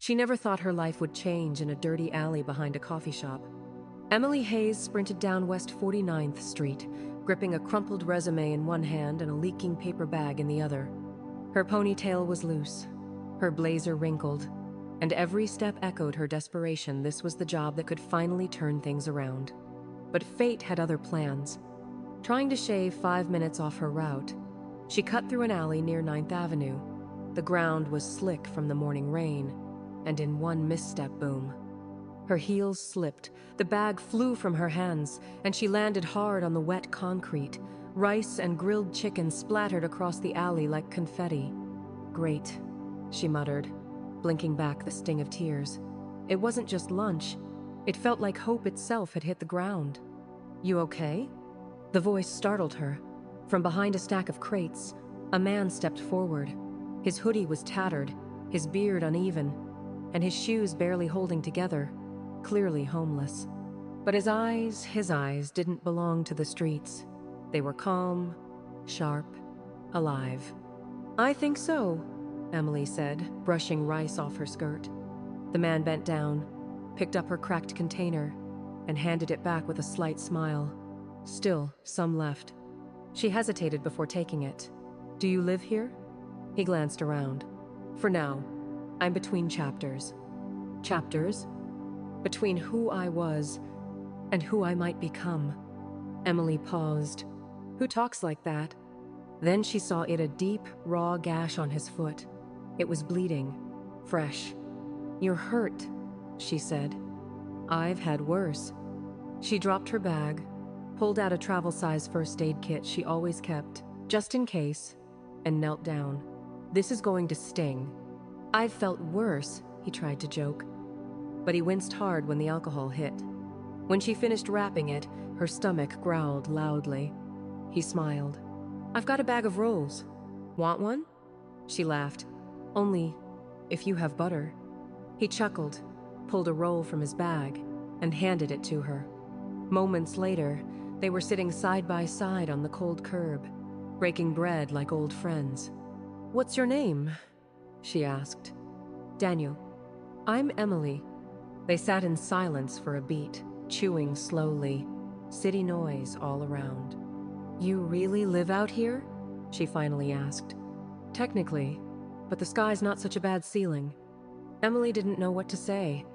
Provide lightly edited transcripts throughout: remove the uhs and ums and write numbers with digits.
She never thought her life would change in a dirty alley behind a coffee shop. Emily Hayes sprinted down West 49th Street, gripping a crumpled resume in one hand and a leaking paper bag in the other. Her ponytail was loose, her blazer wrinkled, and every step echoed her desperation. This was the job that could finally turn things around. But fate had other plans. Trying to shave 5 minutes off her route, she cut through an alley near 9th Avenue. The ground was slick from the morning rain, and in one misstep, boom. Her heels slipped, the bag flew from her hands, and she landed hard on the wet concrete. Rice and grilled chicken splattered across the alley like confetti. "Great," she muttered, blinking back the sting of tears. It wasn't just lunch. It felt like hope itself had hit the ground. "You okay?" The voice startled her. From behind a stack of crates, a man stepped forward. His hoodie was tattered, his beard uneven, and his shoes barely holding together, clearly homeless. But his eyes didn't belong to the streets. They were calm, sharp, alive. "I think so," Emily said, brushing rice off her skirt. The man bent down, picked up her cracked container, and handed it back with a slight smile. Still, some left. She hesitated before taking it. "Do you live here?" He glanced around. "For now, I'm between chapters." Chapters? Between who I was and who I might become. Emily paused. Who talks like that? Then she saw a deep, raw gash on his foot. It was bleeding, fresh. "You're hurt," she said. "I've had worse." She dropped her bag, pulled out a travel-size first aid kit she always kept, just in case, and knelt down. "This is going to sting." "I've felt worse," he tried to joke, but he winced hard when the alcohol hit. When she finished wrapping it, her stomach growled loudly. He smiled. "I've got a bag of rolls. Want one?" She laughed. "Only if you have butter." He chuckled, pulled a roll from his bag, and handed it to her. Moments later, they were sitting side by side on the cold curb, breaking bread like old friends. "What's your name?" she asked. "Daniel." "I'm Emily." They sat in silence for a beat, chewing slowly, city noise all around. "You really live out here?" she finally asked. "Technically, but the sky's not such a bad ceiling." Emily didn't know what to say.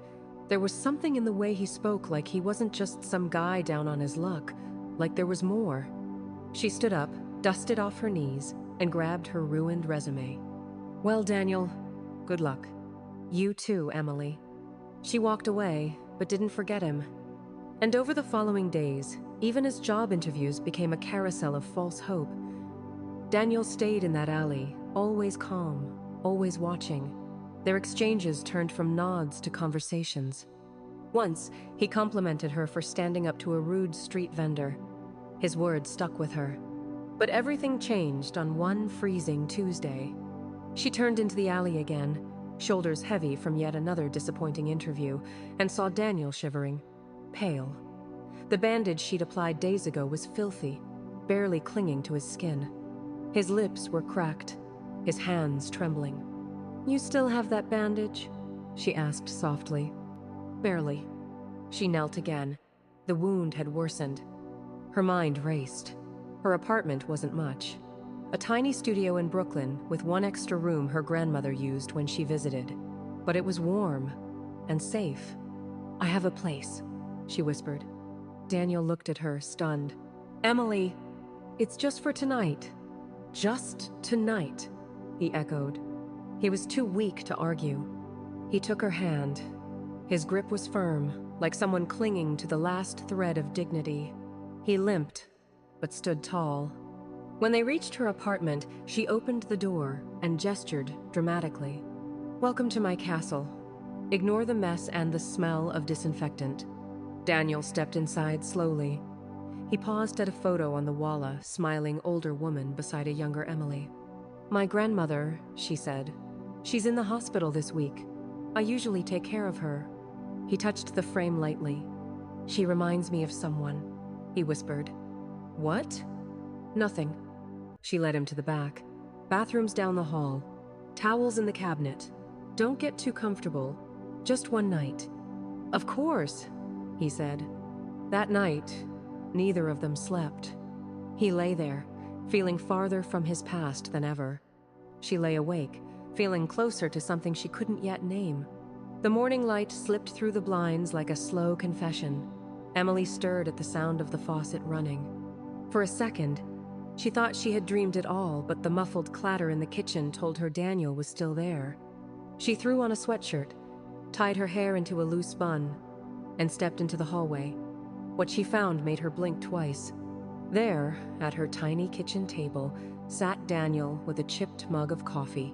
There was something in the way he spoke, like he wasn't just some guy down on his luck, like there was more. She stood up, dusted off her knees, and grabbed her ruined resume. "Well, Daniel, good luck." "You too, Emily." She walked away, but didn't forget him. And over the following days, even as job interviews became a carousel of false hope, Daniel stayed in that alley, always calm, always watching. Their exchanges turned from nods to conversations. Once, he complimented her for standing up to a rude street vendor. His words stuck with her. But everything changed on one freezing Tuesday. She turned into the alley again, shoulders heavy from yet another disappointing interview, and saw Daniel shivering, pale. The bandage she'd applied days ago was filthy, barely clinging to his skin. His lips were cracked, his hands trembling. "You still have that bandage?" she asked softly. "Barely." She knelt again. The wound had worsened. Her mind raced. Her apartment wasn't much. A tiny studio in Brooklyn with one extra room her grandmother used when she visited. But it was warm and safe. "I have a place," she whispered. Daniel looked at her, stunned. "Emily, it's just for tonight." "Just tonight," he echoed. He was too weak to argue. He took her hand. His grip was firm, like someone clinging to the last thread of dignity. He limped, but stood tall. When they reached her apartment, she opened the door and gestured dramatically. "Welcome to my castle. Ignore the mess and the smell of disinfectant." Daniel stepped inside slowly. He paused at a photo on the wall, a smiling older woman beside a younger Emily. "My grandmother," she said. "She's in the hospital this week. I usually take care of her." He touched the frame lightly. "She reminds me of someone," he whispered. "What?" "Nothing." She led him to the back. "Bathrooms down the hall. Towels in the cabinet. Don't get too comfortable. Just one night. Of course, he said. That night, neither of them slept. He lay there, feeling farther from his past than ever. She lay awake, feeling closer to something she couldn't yet name. The morning light slipped through the blinds like a slow confession. Emily stirred at the sound of the faucet running. For a second, she thought she had dreamed it all, but the muffled clatter in the kitchen told her Daniel was still there. She threw on a sweatshirt, tied her hair into a loose bun, and stepped into the hallway. What she found made her blink twice. There, at her tiny kitchen table, sat Daniel with a chipped mug of coffee.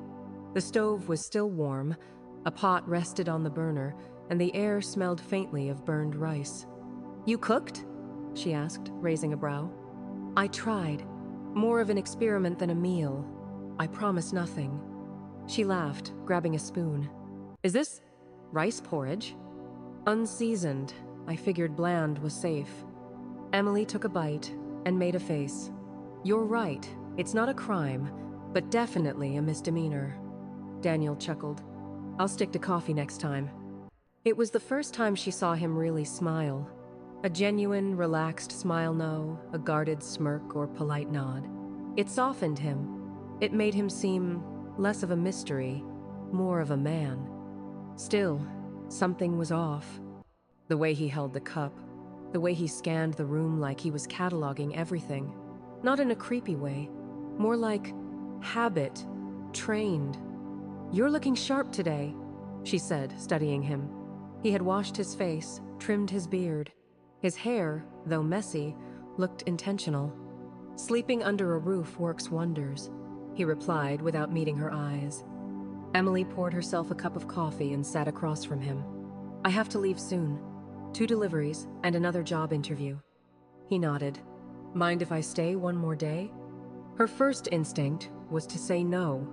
The stove was still warm, a pot rested on the burner, and the air smelled faintly of burned rice. "You cooked?" she asked, raising a brow. "I tried. More of an experiment than a meal. I promise nothing." She laughed, grabbing a spoon. "Is this rice porridge?" "Unseasoned. I figured bland was safe." Emily took a bite and made a face. "You're right. It's not a crime, but definitely a misdemeanor." Daniel chuckled. "I'll stick to coffee next time." It was the first time she saw him really smile. A genuine, relaxed smile, no, a guarded smirk or polite nod. It softened him. It made him seem less of a mystery, more of a man. Still, something was off. The way he held the cup, the way he scanned the room like he was cataloging everything. Not in a creepy way, more like habit, trained. "You're looking sharp today," she said, studying him. He had washed his face, trimmed his beard. His hair, though messy, looked intentional. "Sleeping under a roof works wonders," he replied without meeting her eyes. Emily poured herself a cup of coffee and sat across from him. "I have to leave soon. 2 deliveries and another job interview." He nodded. "Mind if I stay one more day?" Her first instinct was to say no.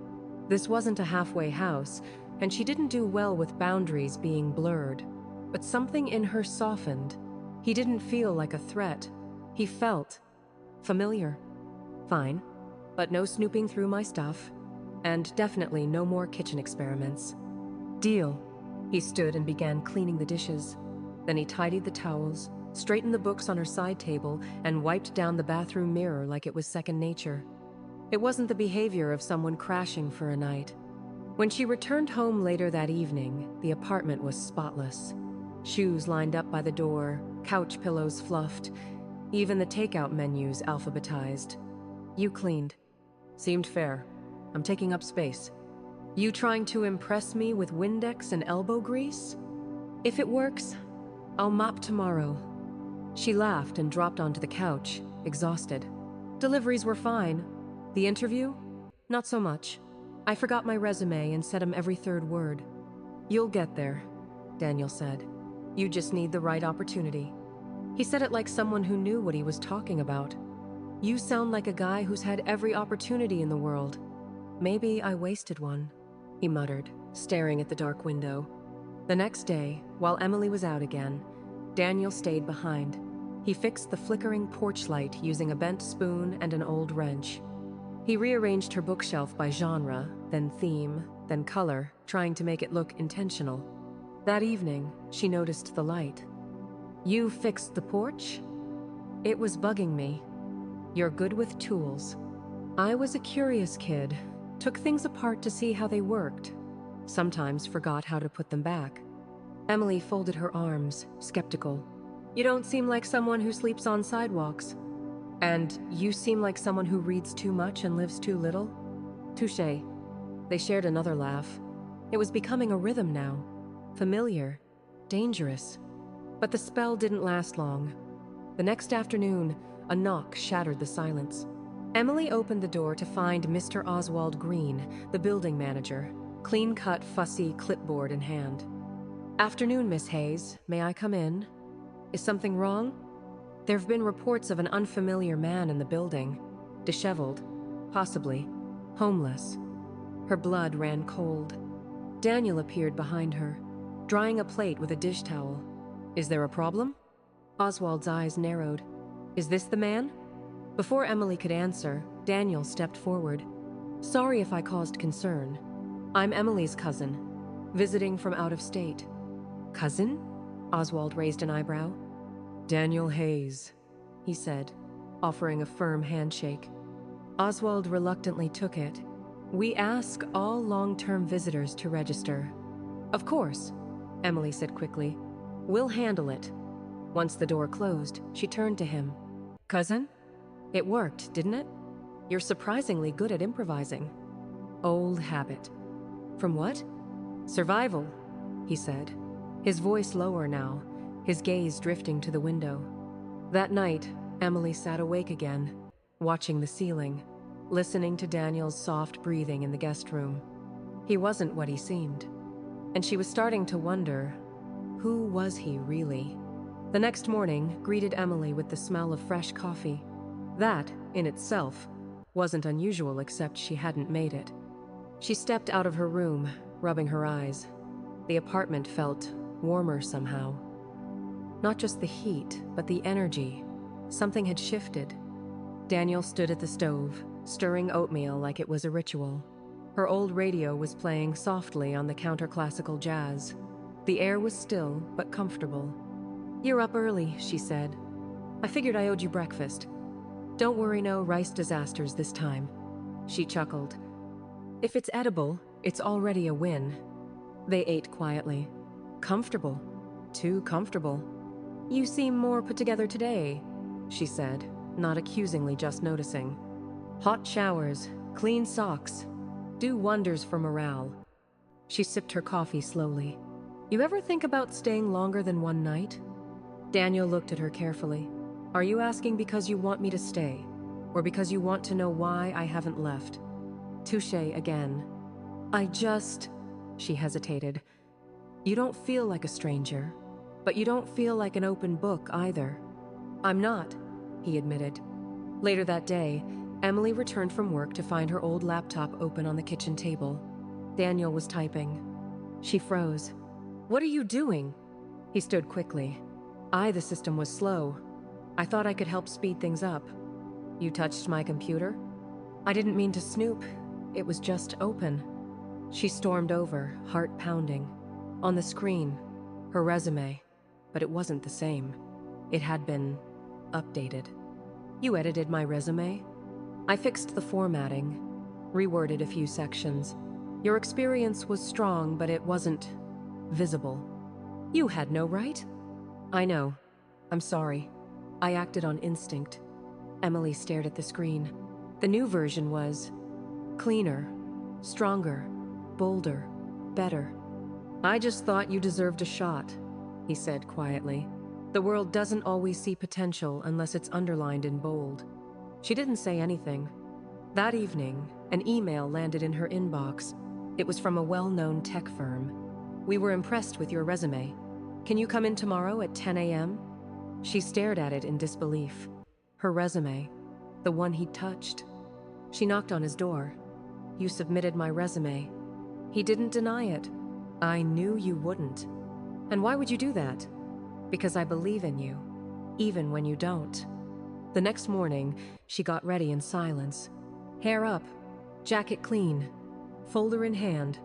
This wasn't a halfway house, and she didn't do well with boundaries being blurred. But something in her softened. He didn't feel like a threat. He felt familiar. "Fine, but no snooping through my stuff, and definitely no more kitchen experiments." "Deal." He stood and began cleaning the dishes. Then he tidied the towels, straightened the books on her side table, and wiped down the bathroom mirror like it was second nature. It wasn't the behavior of someone crashing for a night. When she returned home later that evening, the apartment was spotless. Shoes lined up by the door, couch pillows fluffed, even the takeout menus alphabetized. "You cleaned." "Seemed fair. I'm taking up space." "You trying to impress me with Windex and elbow grease?" "If it works, I'll mop tomorrow." She laughed and dropped onto the couch, exhausted. "Deliveries were fine. The interview? Not so much. I forgot my resume and said 'em every third word." "You'll get there," Daniel said. "You just need the right opportunity." He said it like someone who knew what he was talking about. "You sound like a guy who's had every opportunity in the world." "Maybe I wasted one," he muttered, staring at the dark window. The next day, while Emily was out again, Daniel stayed behind. He fixed the flickering porch light using a bent spoon and an old wrench. He rearranged her bookshelf by genre, then theme, then color, trying to make it look intentional. That evening, she noticed the light. "You fixed the porch?" "It was bugging me." "You're good with tools." "I was a curious kid. Took things apart to see how they worked. Sometimes forgot how to put them back." Emily folded her arms, skeptical. "You don't seem like someone who sleeps on sidewalks. And you seem like someone who reads too much and lives too little." "Touché." They shared another laugh. It was becoming a rhythm now. Familiar. Dangerous. But the spell didn't last long. The next afternoon, a knock shattered the silence. Emily opened the door to find Mr. Oswald Green, the building manager, clean-cut, fussy, clipboard in hand. "Afternoon, Miss Hayes. May I come in? Is something wrong?" There have been reports of an unfamiliar man in the building. Disheveled. Possibly. Homeless. Her blood ran cold. Daniel appeared behind her, drying a plate with a dish towel. "Is there a problem?" Oswald's eyes narrowed. "Is this the man?" Before Emily could answer, Daniel stepped forward. "Sorry if I caused concern. I'm Emily's cousin, visiting from out of state." Cousin? Oswald raised an eyebrow. Daniel Hayes, he said, offering a firm handshake. Oswald reluctantly took it. We ask all long-term visitors to register. Of course, Emily said quickly. We'll handle it. Once the door closed, she turned to him. Cousin? It worked, didn't it? You're surprisingly good at improvising. Old habit. From what? Survival, he said, his voice lower now, his gaze drifting to the window. That night, Emily sat awake again, watching the ceiling, listening to Daniel's soft breathing in the guest room. He wasn't what he seemed, and she was starting to wonder, who was he really? The next morning greeted Emily with the smell of fresh coffee. That, in itself, wasn't unusual except she hadn't made it. She stepped out of her room, rubbing her eyes. The apartment felt warmer somehow. Not just the heat, but the energy. Something had shifted. Daniel stood at the stove, stirring oatmeal like it was a ritual. Her old radio was playing softly on the counterclassical jazz. The air was still, but comfortable. You're up early, she said. I figured I owed you breakfast. Don't worry, no rice disasters this time. She chuckled. If it's edible, it's already a win. They ate quietly. Comfortable. Too comfortable. You seem more put together today, she said, not accusingly, just noticing. Hot showers, clean socks, do wonders for morale. She sipped her coffee slowly. You ever think about staying longer than one night? Daniel looked at her carefully. Are you asking because you want me to stay, or because you want to know why I haven't left? Touché again. She hesitated. You don't feel like a stranger, but you don't feel like an open book either. I'm not, he admitted. Later that day, Emily returned from work to find her old laptop open on the kitchen table. Daniel was typing. She froze. What are you doing? He stood quickly. The system was slow. I thought I could help speed things up. You touched my computer? I didn't mean to snoop. It was just open. She stormed over, heart pounding. On the screen, her resume, but it wasn't the same. It had been updated. You edited my resume? I fixed the formatting, reworded a few sections. Your experience was strong, but it wasn't visible. You had no right? I know. I'm sorry. I acted on instinct. Emily stared at the screen. The new version was cleaner, stronger, bolder, better. I just thought you deserved a shot, he said quietly. The world doesn't always see potential unless it's underlined in bold. She didn't say anything. That evening, an email landed in her inbox. It was from a well-known tech firm. We were impressed with your resume. Can you come in tomorrow at 10 a.m.? She stared at it in disbelief. Her resume, the one he'd touched. She knocked on his door. You submitted my resume. He didn't deny it. I knew you wouldn't. And why would you do that? Because I believe in you, even when you don't. The next morning, she got ready in silence. Hair up, jacket clean, folder in hand.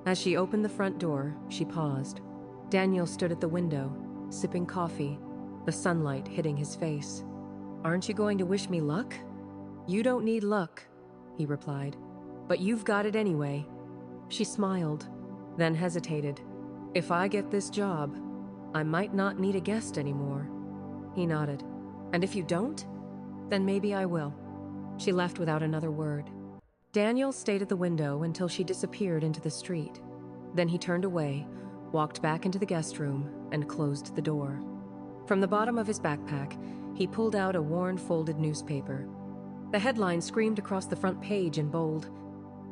As she opened the front door, she paused. Daniel stood at the window, sipping coffee, the sunlight hitting his face. Aren't you going to wish me luck? You don't need luck, he replied. But you've got it anyway. She smiled, then hesitated. If I get this job, I might not need a guest anymore. He nodded. And if you don't, then maybe I will. She left without another word. Daniel stayed at the window until she disappeared into the street. Then he turned away, walked back into the guest room, and closed the door. From the bottom of his backpack, he pulled out a worn, folded newspaper. The headline screamed across the front page in bold,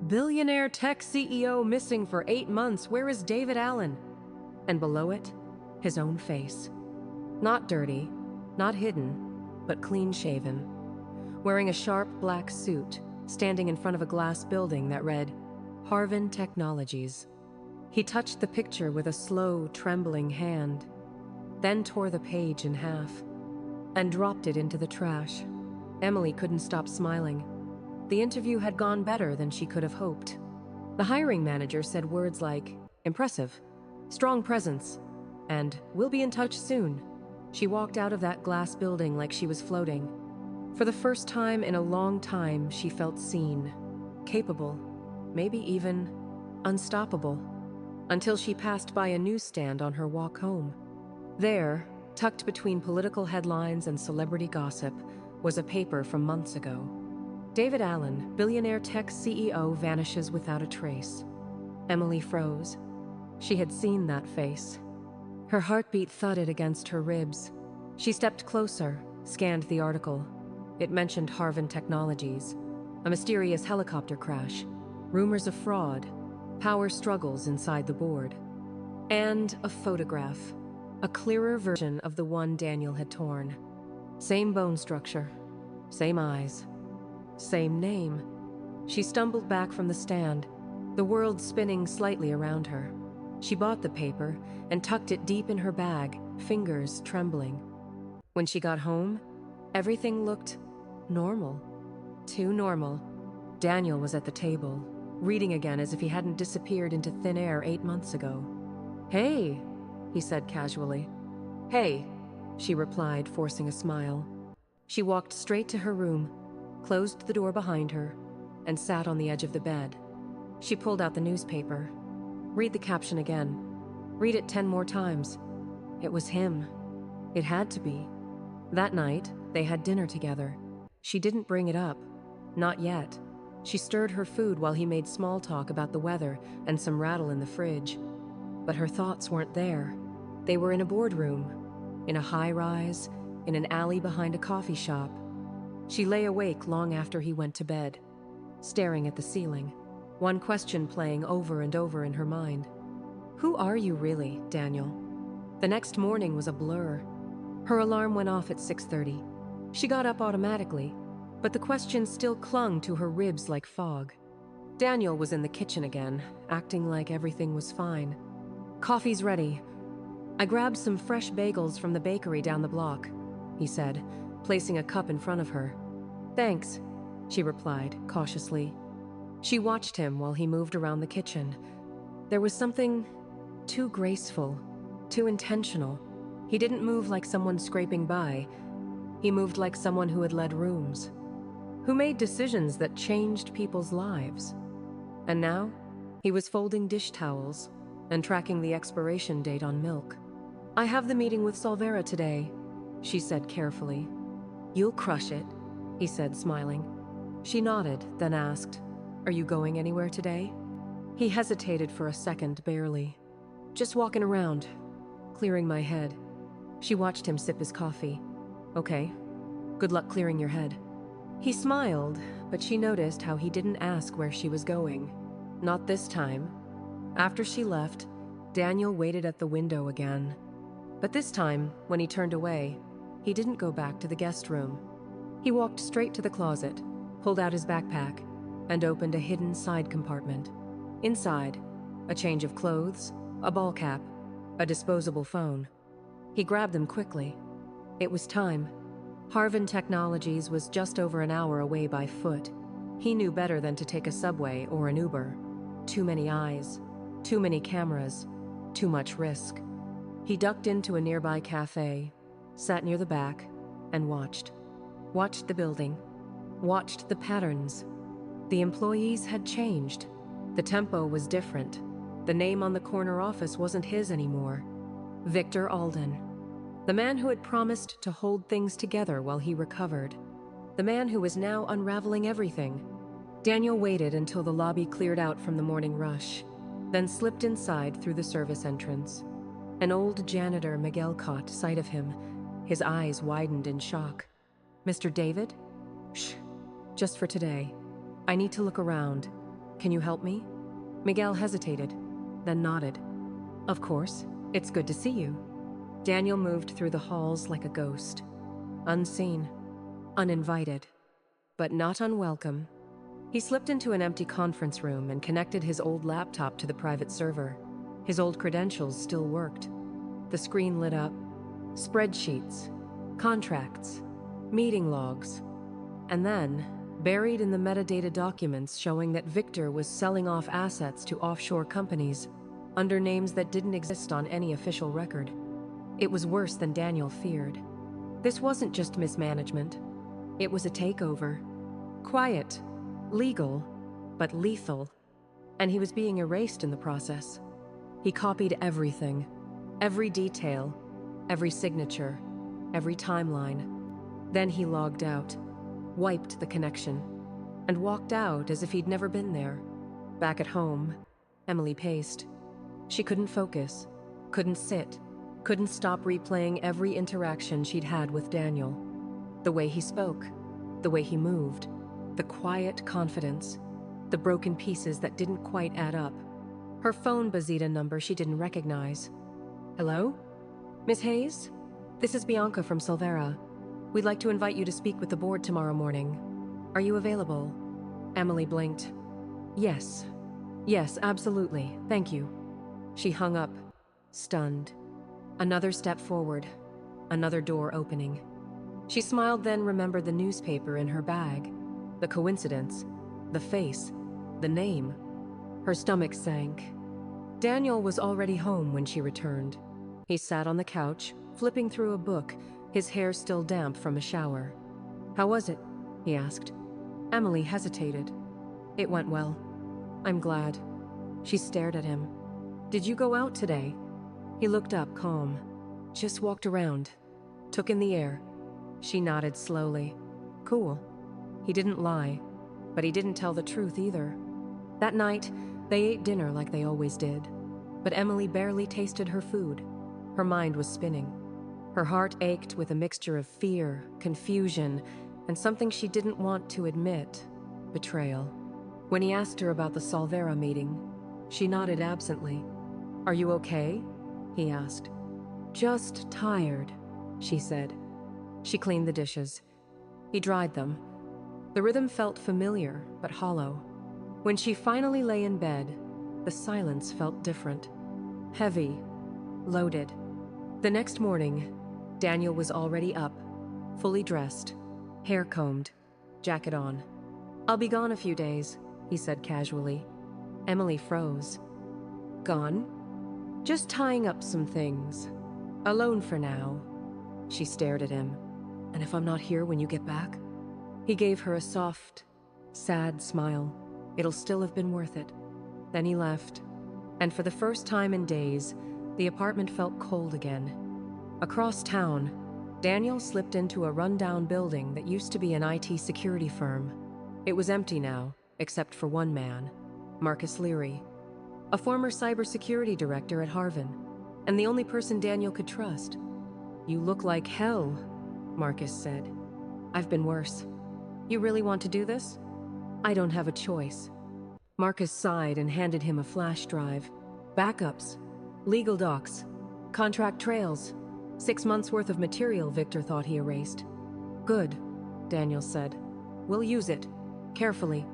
"Billionaire tech CEO missing for 8 months. Where is David Allen?" And below it, his own face. Not dirty, not hidden, but clean-shaven. Wearing a sharp black suit, standing in front of a glass building that read, Harvin Technologies. He touched the picture with a slow, trembling hand, then tore the page in half, and dropped it into the trash. Emily couldn't stop smiling. The interview had gone better than she could have hoped. The hiring manager said words like, impressive, strong presence, And "we'll be in touch soon." She walked out of that glass building like she was floating. For the first time in a long time, she felt seen, capable, maybe even unstoppable, until she passed by a newsstand on her walk home. There, tucked between political headlines and celebrity gossip, was a paper from months ago. David Allen, billionaire tech CEO, vanishes without a trace. Emily froze. She had seen that face. Her heartbeat thudded against her ribs. She stepped closer, scanned the article. It mentioned Harvin Technologies, a mysterious helicopter crash, rumors of fraud, power struggles inside the board, and a photograph, a clearer version of the one Daniel had torn. Same bone structure, same eyes, same name. She stumbled back from the stand, the world spinning slightly around her. She bought the paper and tucked it deep in her bag, fingers trembling. When she got home, everything looked normal. Too normal. Daniel was at the table, reading again as if he hadn't disappeared into thin air 8 months ago. "Hey," he said casually. "Hey," she replied, forcing a smile. She walked straight to her room, closed the door behind her, and sat on the edge of the bed. She pulled out the newspaper. Read the caption again. Read it 10 more times. It was him. It had to be. That night, they had dinner together. She didn't bring it up. Not yet. She stirred her food while he made small talk about the weather and some rattle in the fridge. But her thoughts weren't there. They were in a boardroom, in a high-rise, in an alley behind a coffee shop. She lay awake long after he went to bed, staring at the ceiling, one question playing over and over in her mind. Who are you really, Daniel? The next morning was a blur. Her alarm went off at 6:30. She got up automatically, but the question still clung to her ribs like fog. Daniel was in the kitchen again, acting like everything was fine. "Coffee's ready. I grabbed some fresh bagels from the bakery down the block," he said, placing a cup in front of her. "Thanks," she replied, cautiously. She watched him while he moved around the kitchen. There was something too graceful, too intentional. He didn't move like someone scraping by. He moved like someone who had led rooms, who made decisions that changed people's lives. And now, he was folding dish towels and tracking the expiration date on milk. "I have the meeting with Solvera today," she said carefully. "You'll crush it," he said, smiling. She nodded, then asked, "Are you going anywhere today?" He hesitated for a second, barely. "Just walking around, clearing my head." She watched him sip his coffee. "Okay. Good luck clearing your head." He smiled, but she noticed how he didn't ask where she was going. Not this time. After she left, Daniel waited at the window again. But this time, when he turned away, he didn't go back to the guest room. He walked straight to the closet, pulled out his backpack, and opened a hidden side compartment. Inside, a change of clothes, a ball cap, a disposable phone. He grabbed them quickly. It was time. Harvin Technologies was just over an hour away by foot. He knew better than to take a subway or an Uber. Too many eyes, too many cameras, too much risk. He ducked into a nearby cafe, sat near the back, and watched. Watched the building. Watched the patterns. The employees had changed. The tempo was different. The name on the corner office wasn't his anymore. Victor Alden. The man who had promised to hold things together while he recovered. The man who was now unraveling everything. Daniel waited until the lobby cleared out from the morning rush, then slipped inside through the service entrance. An old janitor, Miguel, caught sight of him. His eyes widened in shock. "Mr. David?" "Shh, just for today. I need to look around. Can you help me?" Miguel hesitated, then nodded. "Of course. It's good to see you." Daniel moved through the halls like a ghost. Unseen, uninvited, but not unwelcome. He slipped into an empty conference room and connected his old laptop to the private server. His old credentials still worked. The screen lit up. Spreadsheets, contracts, meeting logs. And then, buried in the metadata documents showing that Victor was selling off assets to offshore companies, under names that didn't exist on any official record. It was worse than Daniel feared. This wasn't just mismanagement. It was a takeover. Quiet, legal, but lethal. And he was being erased in the process. He copied everything, every detail, every signature, every timeline. Then he logged out, wiped the connection, and walked out as if he'd never been there. Back at home, Emily paced. She couldn't focus, couldn't sit, couldn't stop replaying every interaction she'd had with Daniel. The way he spoke, the way he moved, the quiet confidence, the broken pieces that didn't quite add up. Her phone buzzed a number she didn't recognize. Hello? Miss Hayes? This is Bianca from Silvera. We'd like to invite you to speak with the board tomorrow morning. Are you available? Emily blinked. Yes. Yes, absolutely. Thank you. She hung up, stunned. Another step forward, another door opening. She smiled, then remembered the newspaper in her bag. The coincidence, the face, the name. Her stomach sank. Daniel was already home when she returned. He sat on the couch, flipping through a book, his hair still damp from a shower. How was it? He asked. Emily hesitated. It went well. I'm glad. She stared at him. Did you go out today? He looked up, calm. Just walked around. Took in the air. She nodded slowly. Cool. He didn't lie, but he didn't tell the truth either. That night, they ate dinner like they always did. But Emily barely tasted her food. Her mind was spinning. Her heart ached with a mixture of fear, confusion, and something she didn't want to admit, betrayal. When he asked her about the Silvera meeting, she nodded absently. Are you okay? He asked. Just tired, she said. She cleaned the dishes. He dried them. The rhythm felt familiar, but hollow. When she finally lay in bed, the silence felt different. Heavy, loaded. The next morning, Daniel was already up, fully dressed, hair combed, jacket on. I'll be gone a few days, he said casually. Emily froze. Gone? Just tying up some things. Alone for now. She stared at him. And if I'm not here when you get back? He gave her a soft, sad smile. It'll still have been worth it. Then he left. And for the first time in days, the apartment felt cold again. Across town, Daniel slipped into a rundown building that used to be an IT security firm. It was empty now, except for one man, Marcus Leary, a former cybersecurity director at Harvin, and the only person Daniel could trust. You look like hell, Marcus said. I've been worse. You really want to do this? I don't have a choice. Marcus sighed and handed him a flash drive. Backups, legal docs, contract trails, 6 months worth of material Victor thought he erased. Good, Daniel said. We'll use it, carefully.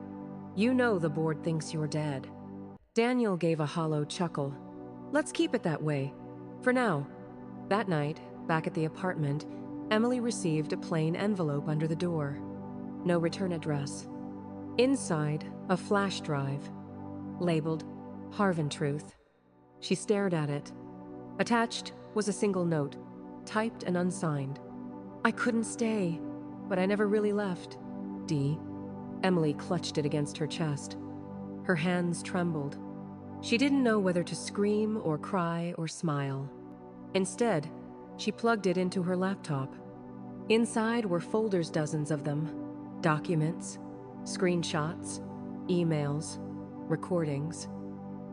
You know the board thinks you're dead. Daniel gave a hollow chuckle. Let's keep it that way, for now. That night, back at the apartment, Emily received a plain envelope under the door. No return address. Inside, a flash drive, labeled Harvin Truth. She stared at it. Attached was a single note, typed and unsigned. I couldn't stay, but I never really left. D. Emily clutched it against her chest. Her hands trembled. She didn't know whether to scream or cry or smile. Instead, she plugged it into her laptop. Inside were folders, dozens of them. Documents, screenshots, emails, recordings,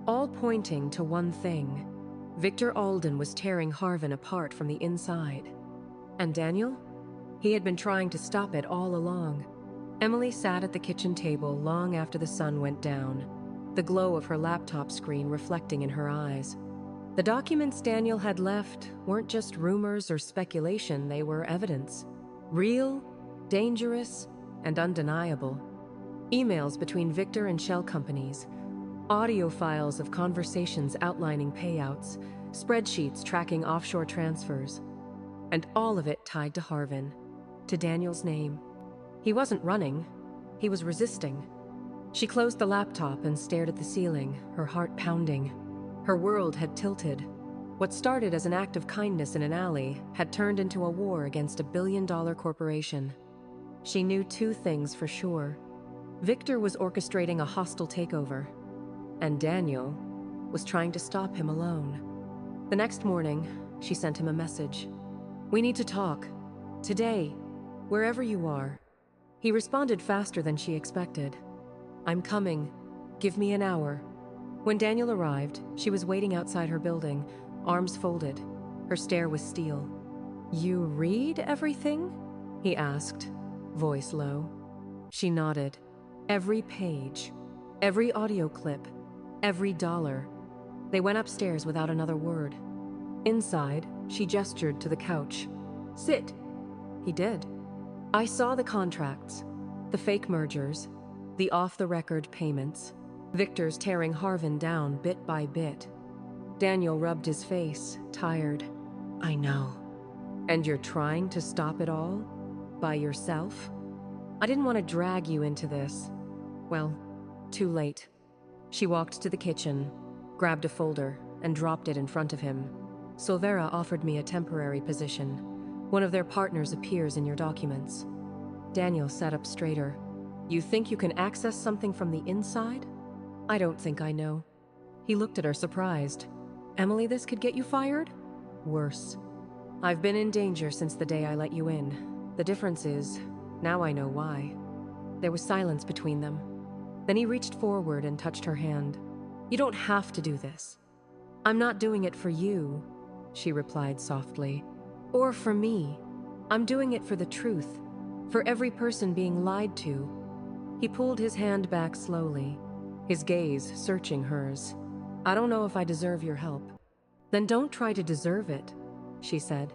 all pointing to one thing. Victor Alden was tearing Harvin apart from the inside. And Daniel? He had been trying to stop it all along. Emily sat at the kitchen table long after the sun went down, the glow of her laptop screen reflecting in her eyes. The documents Daniel had left weren't just rumors or speculation, they were evidence. Real, dangerous, and undeniable. Emails between Victor and shell companies, audio files of conversations outlining payouts, spreadsheets tracking offshore transfers, and all of it tied to Harvin, to Daniel's name. He wasn't running, he was resisting. She closed the laptop and stared at the ceiling, her heart pounding. Her world had tilted. What started as an act of kindness in an alley had turned into a war against a billion-dollar corporation. She knew two things for sure. Victor was orchestrating a hostile takeover, and Daniel was trying to stop him alone. The next morning, she sent him a message. "We need to talk. Today, wherever you are." He responded faster than she expected. "I'm coming. Give me an hour." When Daniel arrived, she was waiting outside her building, arms folded. Her stare was steel. "You read everything?" he asked, voice low. She nodded. Every page, every audio clip, every dollar. They went upstairs without another word. Inside, she gestured to the couch. "Sit." He did. "I saw the contracts, the fake mergers, the off-the-record payments, Victor's tearing Harvin down bit by bit." Daniel rubbed his face, tired. "I know." "And you're trying to stop it all? By yourself?" "I didn't want to drag you into this." Well, too late. She walked to the kitchen, grabbed a folder, and dropped it in front of him. "Solvera offered me a temporary position. One of their partners appears in your documents." Daniel sat up straighter. "You think you can access something from the inside?" "I don't think I know." He looked at her, surprised. "Emily, this could get you fired?" "Worse. I've been in danger since the day I let you in. The difference is, now I know why." There was silence between them. Then he reached forward and touched her hand. "You don't have to do this." "I'm not doing it for you," she replied softly. "Or for me. I'm doing it for the truth, for every person being lied to." He pulled his hand back slowly, his gaze searching hers. "I don't know if I deserve your help." "Then don't try to deserve it," she said.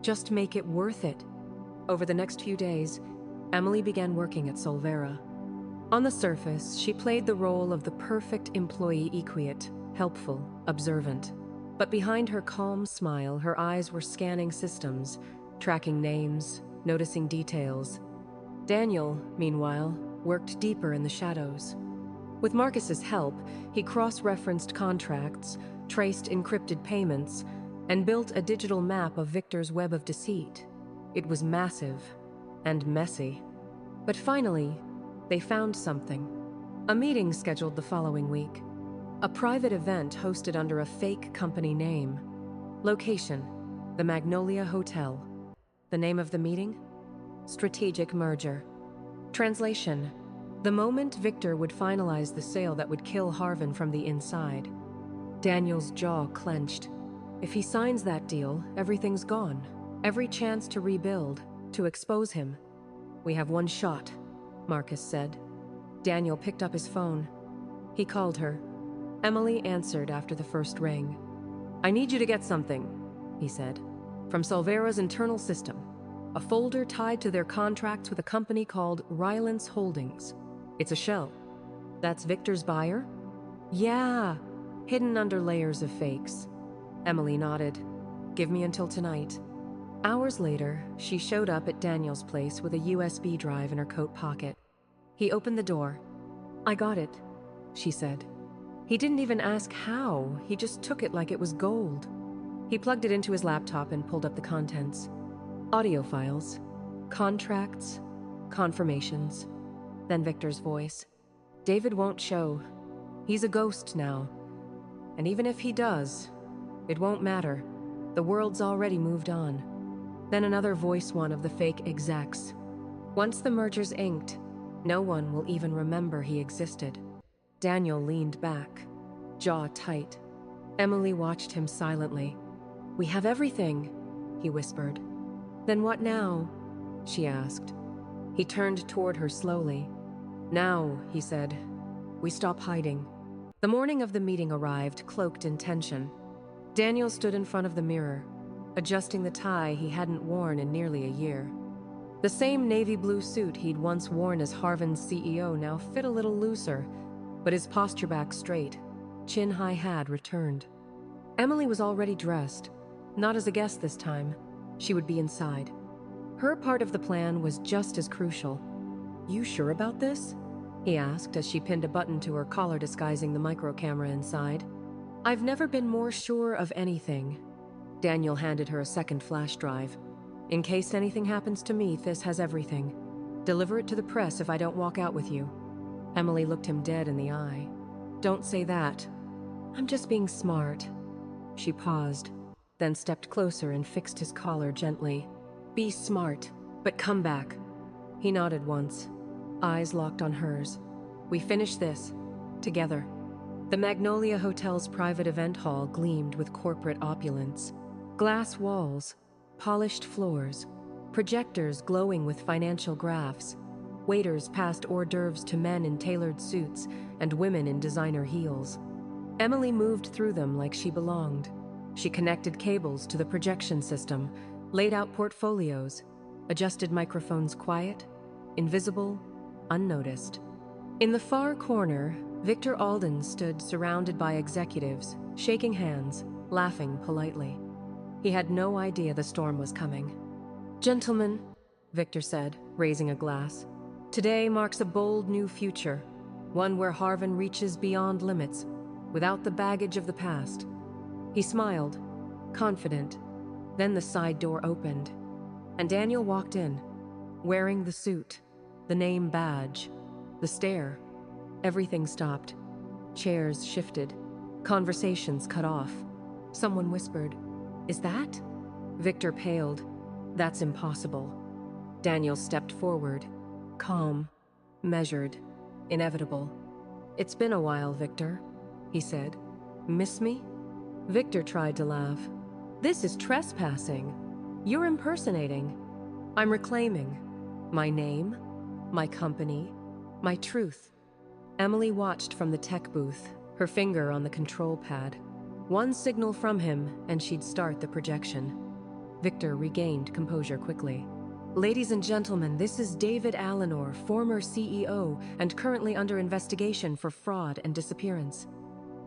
"Just make it worth it." Over the next few days, Emily began working at Solvera. On the surface, she played the role of the perfect employee equiate, helpful, observant. But behind her calm smile, her eyes were scanning systems, tracking names, noticing details. Daniel, meanwhile, worked deeper in the shadows. With Marcus's help, he cross-referenced contracts, traced encrypted payments, and built a digital map of Victor's web of deceit. It was massive and messy. But finally, they found something. A meeting scheduled the following week. A private event hosted under a fake company name. Location: the Magnolia Hotel. The name of the meeting? Strategic Merger. Translation: the moment Victor would finalize the sale that would kill Harvin from the inside. Daniel's jaw clenched. If he signs that deal, everything's gone. Every chance to rebuild, to expose him. "We have one shot," Marcus said. Daniel picked up his phone. He called her. Emily answered after the first ring. "I need you to get something," he said, "from Solvera's internal system. A folder tied to their contracts with a company called Rylance Holdings. It's a shell." "That's Victor's buyer?" "Yeah, hidden under layers of fakes." Emily nodded. "Give me until tonight." Hours later, she showed up at Daniel's place with a USB drive in her coat pocket. He opened the door. "I got it," she said. He didn't even ask how, he just took it like it was gold. He plugged it into his laptop and pulled up the contents. Audio files, contracts, confirmations. Then Victor's voice. "David won't show. He's a ghost now. And even if he does, it won't matter. The world's already moved on." Then another voice, one of the fake execs. "Once the merger's inked, no one will even remember he existed." Daniel leaned back, jaw tight. Emily watched him silently. "We have everything," he whispered. "Then what now?" she asked. He turned toward her slowly. "Now," he said, "we stop hiding." The morning of the meeting arrived, cloaked in tension. Daniel stood in front of the mirror, adjusting the tie he hadn't worn in nearly a year. The same navy blue suit he'd once worn as Harvin's CEO now fit a little looser, but his posture back straight. Chin-high had returned. Emily was already dressed, not as a guest this time. She would be inside. Her part of the plan was just as crucial. "You sure about this?" he asked as she pinned a button to her collar disguising the micro camera inside. I've never been more sure of anything. Daniel handed her a second flash drive. In case anything happens to me, this has everything. Deliver it to the press if I don't walk out with you. Emily looked him dead in the eye. Don't say that. I'm just being smart. She paused, then stepped closer and fixed his collar gently. Be smart, but come back. He nodded once, eyes locked on hers. We finish this, together. The Magnolia Hotel's private event hall gleamed with corporate opulence. Glass walls, polished floors, projectors glowing with financial graphs. Waiters passed hors d'oeuvres to men in tailored suits and women in designer heels. Emily moved through them like she belonged. She connected cables to the projection system, laid out portfolios, adjusted microphones quiet, invisible, unnoticed. In the far corner, Victor Alden stood surrounded by executives, shaking hands, laughing politely. He had no idea the storm was coming. Gentlemen, Victor said, raising a glass, today marks a bold new future, one where Harvin reaches beyond limits, without the baggage of the past. He smiled, confident. Then the side door opened, and Daniel walked in, wearing the suit, the name badge, the stare. Everything stopped. Chairs shifted. Conversations cut off. Someone whispered, "Is that?" Victor paled. That's impossible. Daniel stepped forward, calm, measured, inevitable. It's been a while, Victor, he said. Miss me? Victor tried to laugh. This is trespassing. You're impersonating. I'm reclaiming. My name, my company, my truth. Emily watched from the tech booth, her finger on the control pad. One signal from him, and she'd start the projection. Victor regained composure quickly. Ladies and gentlemen, this is David Allenor, former CEO, and currently under investigation for fraud and disappearance.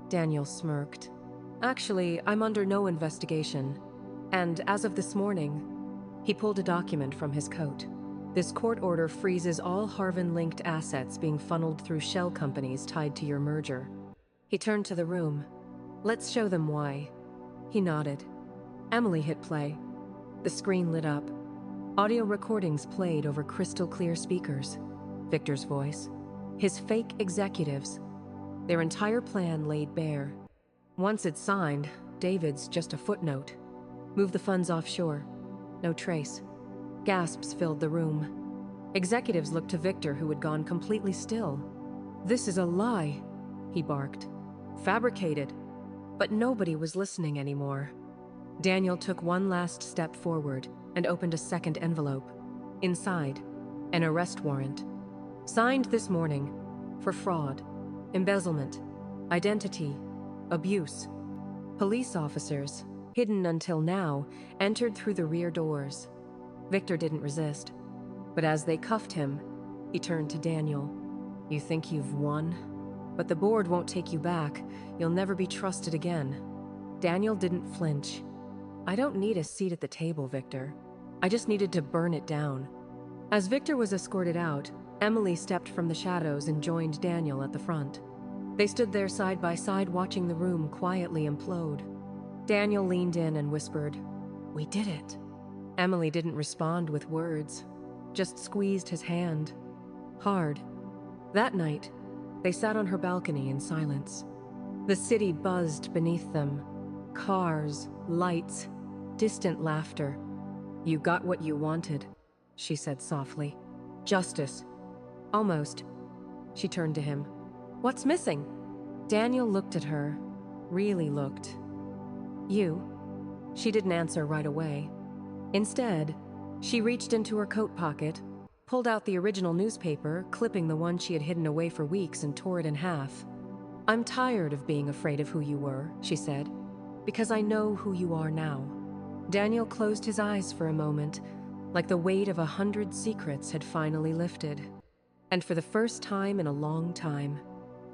Daniel smirked. Actually, I'm under no investigation. And as of this morning, he pulled a document from his coat. This court order freezes all Harvin-linked assets being funneled through shell companies tied to your merger. He turned to the room. Let's show them why. He nodded. Emily hit play. The screen lit up. Audio recordings played over crystal-clear speakers. Victor's voice. His fake executives. Their entire plan laid bare. Once it's signed, David's just a footnote. Move the funds offshore. No trace. Gasps filled the room. Executives looked to Victor, who had gone completely still. This is a lie, he barked. Fabricated. But nobody was listening anymore. Daniel took one last step forward and opened a second envelope. Inside, an arrest warrant. Signed this morning for fraud, embezzlement, identity, abuse. Police officers, hidden until now, entered through the rear doors. Victor didn't resist, but as they cuffed him, he turned to Daniel. You think you've won? But the board won't take you back. You'll never be trusted again. Daniel didn't flinch. I don't need a seat at the table, Victor. I just needed to burn it down. As Victor was escorted out, Emily stepped from the shadows and joined Daniel at the front. They stood there side by side, watching the room quietly implode. Daniel leaned in and whispered, "We did it." Emily didn't respond with words, just squeezed his hand. Hard. That night, they sat on her balcony in silence. The city buzzed beneath them. Cars, lights, distant laughter. You got what you wanted, she said softly. Justice. Almost. She turned to him. What's missing? Daniel looked at her, really looked. You? She didn't answer right away. Instead, she reached into her coat pocket, pulled out the original newspaper, clipping the one she had hidden away for weeks, and tore it in half. I'm tired of being afraid of who you were, she said, because I know who you are now. Daniel closed his eyes for a moment, like the weight of 100 secrets had finally lifted. And for the first time in a long time,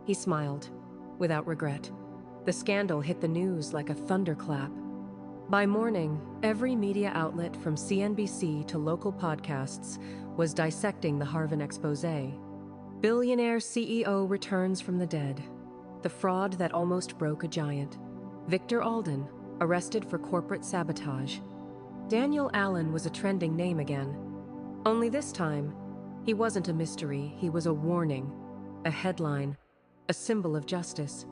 he smiled, without regret. The scandal hit the news like a thunderclap. By morning, every media outlet from CNBC to local podcasts was dissecting the Harvin exposé. Billionaire CEO returns from the dead. The fraud that almost broke a giant. Victor Alden, arrested for corporate sabotage. Daniel Allen was a trending name again. Only this time, he wasn't a mystery, he was a warning, a headline, a symbol of justice.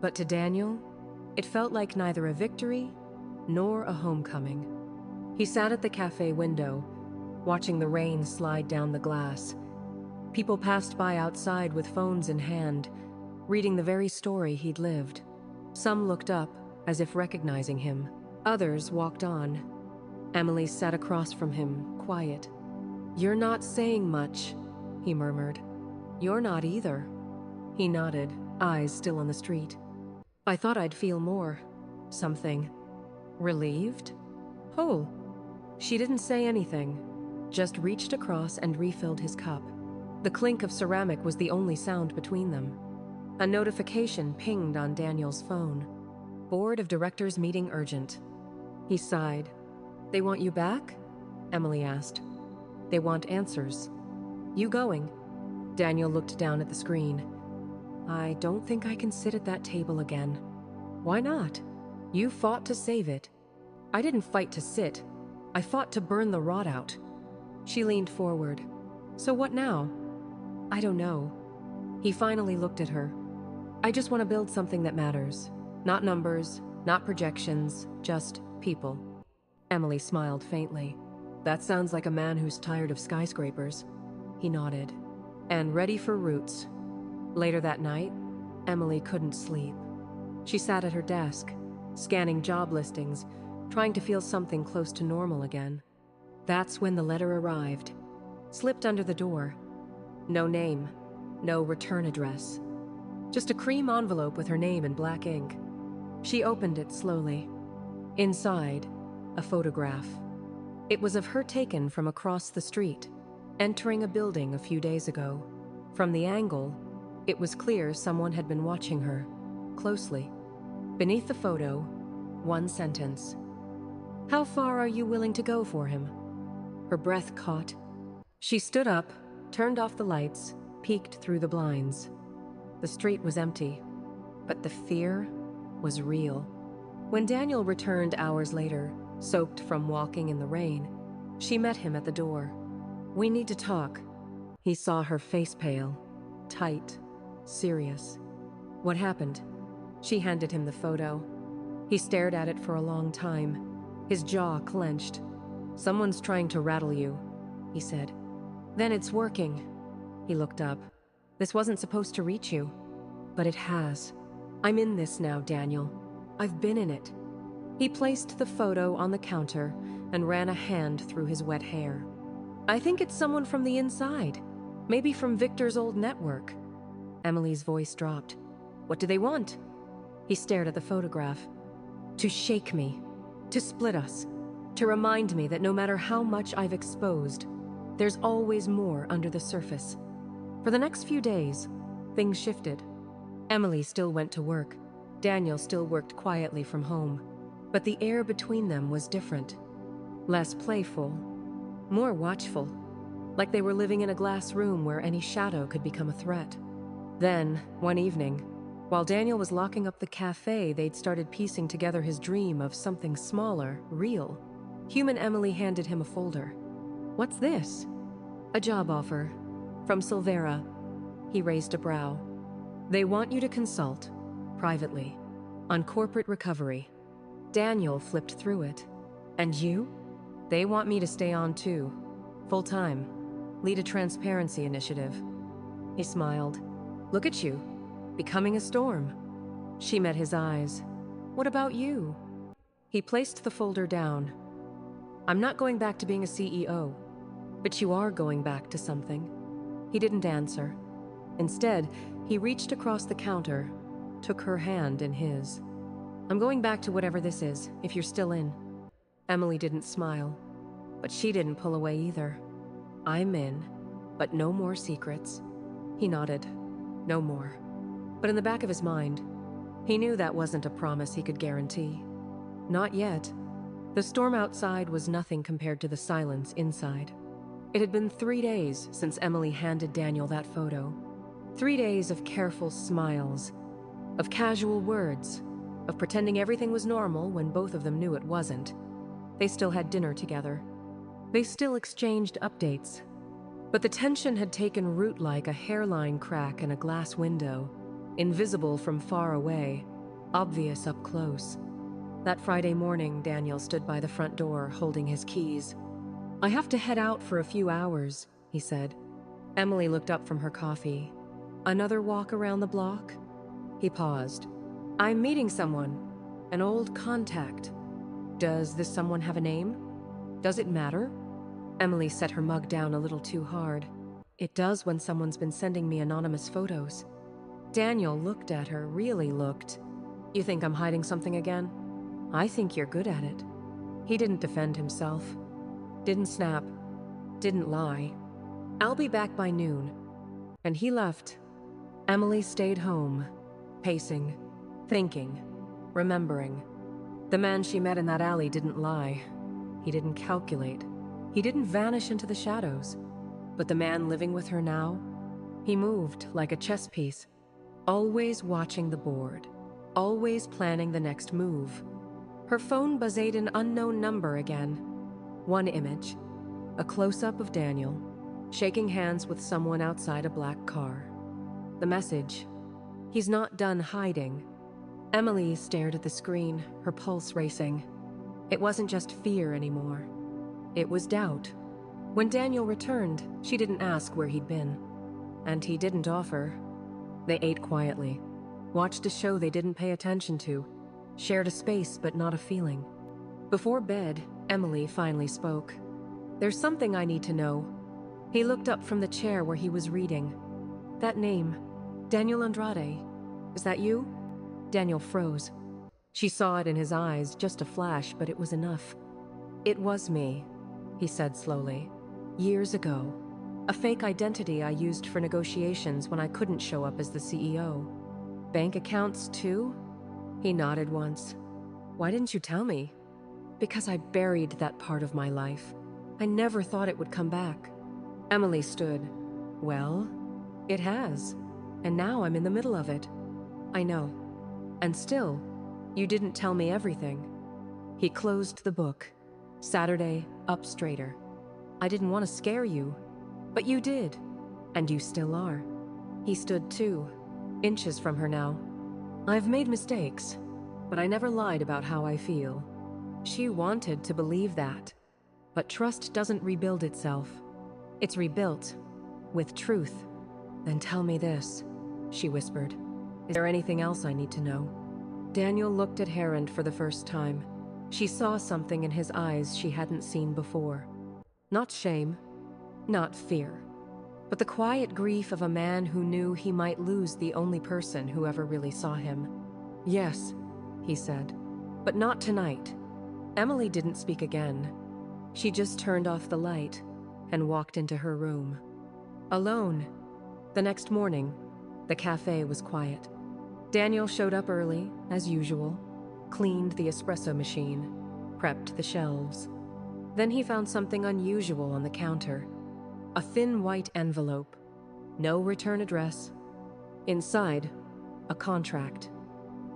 But to Daniel, it felt like neither a victory nor a homecoming. He sat at the cafe window, watching the rain slide down the glass. People passed by outside with phones in hand, reading the very story he'd lived. Some looked up, as if recognizing him. Others walked on. Emily sat across from him, quiet. "You're not saying much," he murmured. "You're not either." He nodded, eyes still on the street. "I thought I'd feel more. Something. Relieved? Whole." She didn't say anything, just reached across and refilled his cup. The clink of ceramic was the only sound between them. A notification pinged on Daniel's phone. "Board of Directors meeting urgent." He sighed. "They want you back?" Emily asked. "They want answers." "You going?" Daniel looked down at the screen. "I don't think I can sit at that table again." "Why not? You fought to save it." "I didn't fight to sit. I fought to burn the rot out." She leaned forward. "So what now?" "I don't know." He finally looked at her. "I just want to build something that matters. Not numbers, not projections, just people." Emily smiled faintly. "That sounds like a man who's tired of skyscrapers." He nodded. "And ready for roots." Later that night, Emily couldn't sleep. She sat at her desk, scanning job listings, trying to feel something close to normal again. That's when the letter arrived. Slipped under the door. No name, no return address. Just a cream envelope with her name in black ink. She opened it slowly. Inside, a photograph. It was of her taken from across the street, entering a building a few days ago. From the angle, it was clear someone had been watching her, closely. Beneath the photo, one sentence. "How far are you willing to go for him?" Her breath caught. She stood up, turned off the lights, peeked through the blinds. The street was empty, but the fear was real. When Daniel returned hours later, soaked from walking in the rain, she met him at the door. "We need to talk." He saw her face pale, tight, serious. "What happened?" She handed him the photo. He stared at it for a long time, his jaw clenched. "Someone's trying to rattle you," he said. "Then it's working." He looked up. "This wasn't supposed to reach you." "But it has. I'm in this now, Daniel. I've been in it." He placed the photo on the counter and ran a hand through his wet hair. "I think it's someone from the inside. Maybe from Victor's old network." Emily's voice dropped. "What do they want?" He stared at the photograph. "To shake me. To split us. To remind me that no matter how much I've exposed, there's always more under the surface." For the next few days, things shifted. Emily still went to work. Daniel still worked quietly from home. But the air between them was different. Less playful, more watchful, like they were living in a glass room where any shadow could become a threat. Then, one evening, while Daniel was locking up the cafe, they'd started piecing together his dream of something smaller, real. Human Emily handed him a folder. "What's this?" "A job offer. From Silvera." He raised a brow. "They want you to consult, privately, on corporate recovery." Daniel flipped through it. "And you?" "They want me to stay on too. Full-time. Lead a transparency initiative." He smiled. "Look at you. Becoming a storm." She met his eyes. "What about you?" He placed the folder down. "I'm not going back to being a CEO. But you are going back to something." He didn't answer. Instead, he reached across the counter, took her hand in his. "I'm going back to whatever this is, if you're still in." Emily didn't smile, but she didn't pull away either. "I'm in, but no more secrets." He nodded. No more. But in the back of his mind, he knew that wasn't a promise he could guarantee. Not yet. The storm outside was nothing compared to the silence inside. It had been 3 days since Emily handed Daniel that photo. 3 days of careful smiles, of casual words, of pretending everything was normal when both of them knew it wasn't. They still had dinner together. They still exchanged updates. But the tension had taken root like a hairline crack in a glass window, invisible from far away, obvious up close. That Friday morning, Daniel stood by the front door, holding his keys. "I have to head out for a few hours," he said. Emily looked up from her coffee. "Another walk around the block?" He paused. "I'm meeting someone, an old contact. Does this someone have a name? Does it matter?" Emily set her mug down a little too hard. "It does when someone's been sending me anonymous photos." Daniel looked at her, really looked. "You think I'm hiding something again? I think you're good at it." He didn't defend himself. Didn't snap. Didn't lie. "I'll be back by noon." And he left. Emily stayed home, pacing, thinking, remembering. The man she met in that alley didn't lie. He didn't calculate. He didn't vanish into the shadows. But the man living with her now, he moved like a chess piece, always watching the board, always planning the next move. Her phone buzzed an unknown number again. One image, a close-up of Daniel, shaking hands with someone outside a black car. The message, "He's not done hiding." Emily stared at the screen, her pulse racing. It wasn't just fear anymore. It was doubt. When Daniel returned, she didn't ask where he'd been. And he didn't offer. They ate quietly, watched a show they didn't pay attention to, shared a space but not a feeling. Before bed, Emily finally spoke. "There's something I need to know." He looked up from the chair where he was reading. "That name, Daniel Andrade, is that you?" Daniel froze. She saw it in his eyes, just a flash, but it was enough. "It was me," he said slowly. "Years ago. A fake identity I used for negotiations when I couldn't show up as the CEO. Bank accounts, too?" He nodded once. "Why didn't you tell me?" "Because I buried that part of my life. I never thought it would come back." Emily stood. "Well, it has. And now I'm in the middle of it." "I know. And still, you didn't tell me everything." He closed the book. Saturday, up straighter. "I didn't want to scare you, but you did. And you still are." He stood too, inches from her now. "I've made mistakes, but I never lied about how I feel." She wanted to believe that. But trust doesn't rebuild itself. It's rebuilt with truth. "Then tell me this," she whispered. "Is there anything else I need to know?" Daniel looked at Herond for the first time. She saw something in his eyes she hadn't seen before. Not shame, not fear, but the quiet grief of a man who knew he might lose the only person who ever really saw him. "Yes," he said, "but not tonight." Emily didn't speak again. She just turned off the light and walked into her room. Alone. The next morning, the cafe was quiet. Daniel showed up early, as usual, cleaned the espresso machine, prepped the shelves. Then he found something unusual on the counter. A thin white envelope. No return address. Inside, a contract.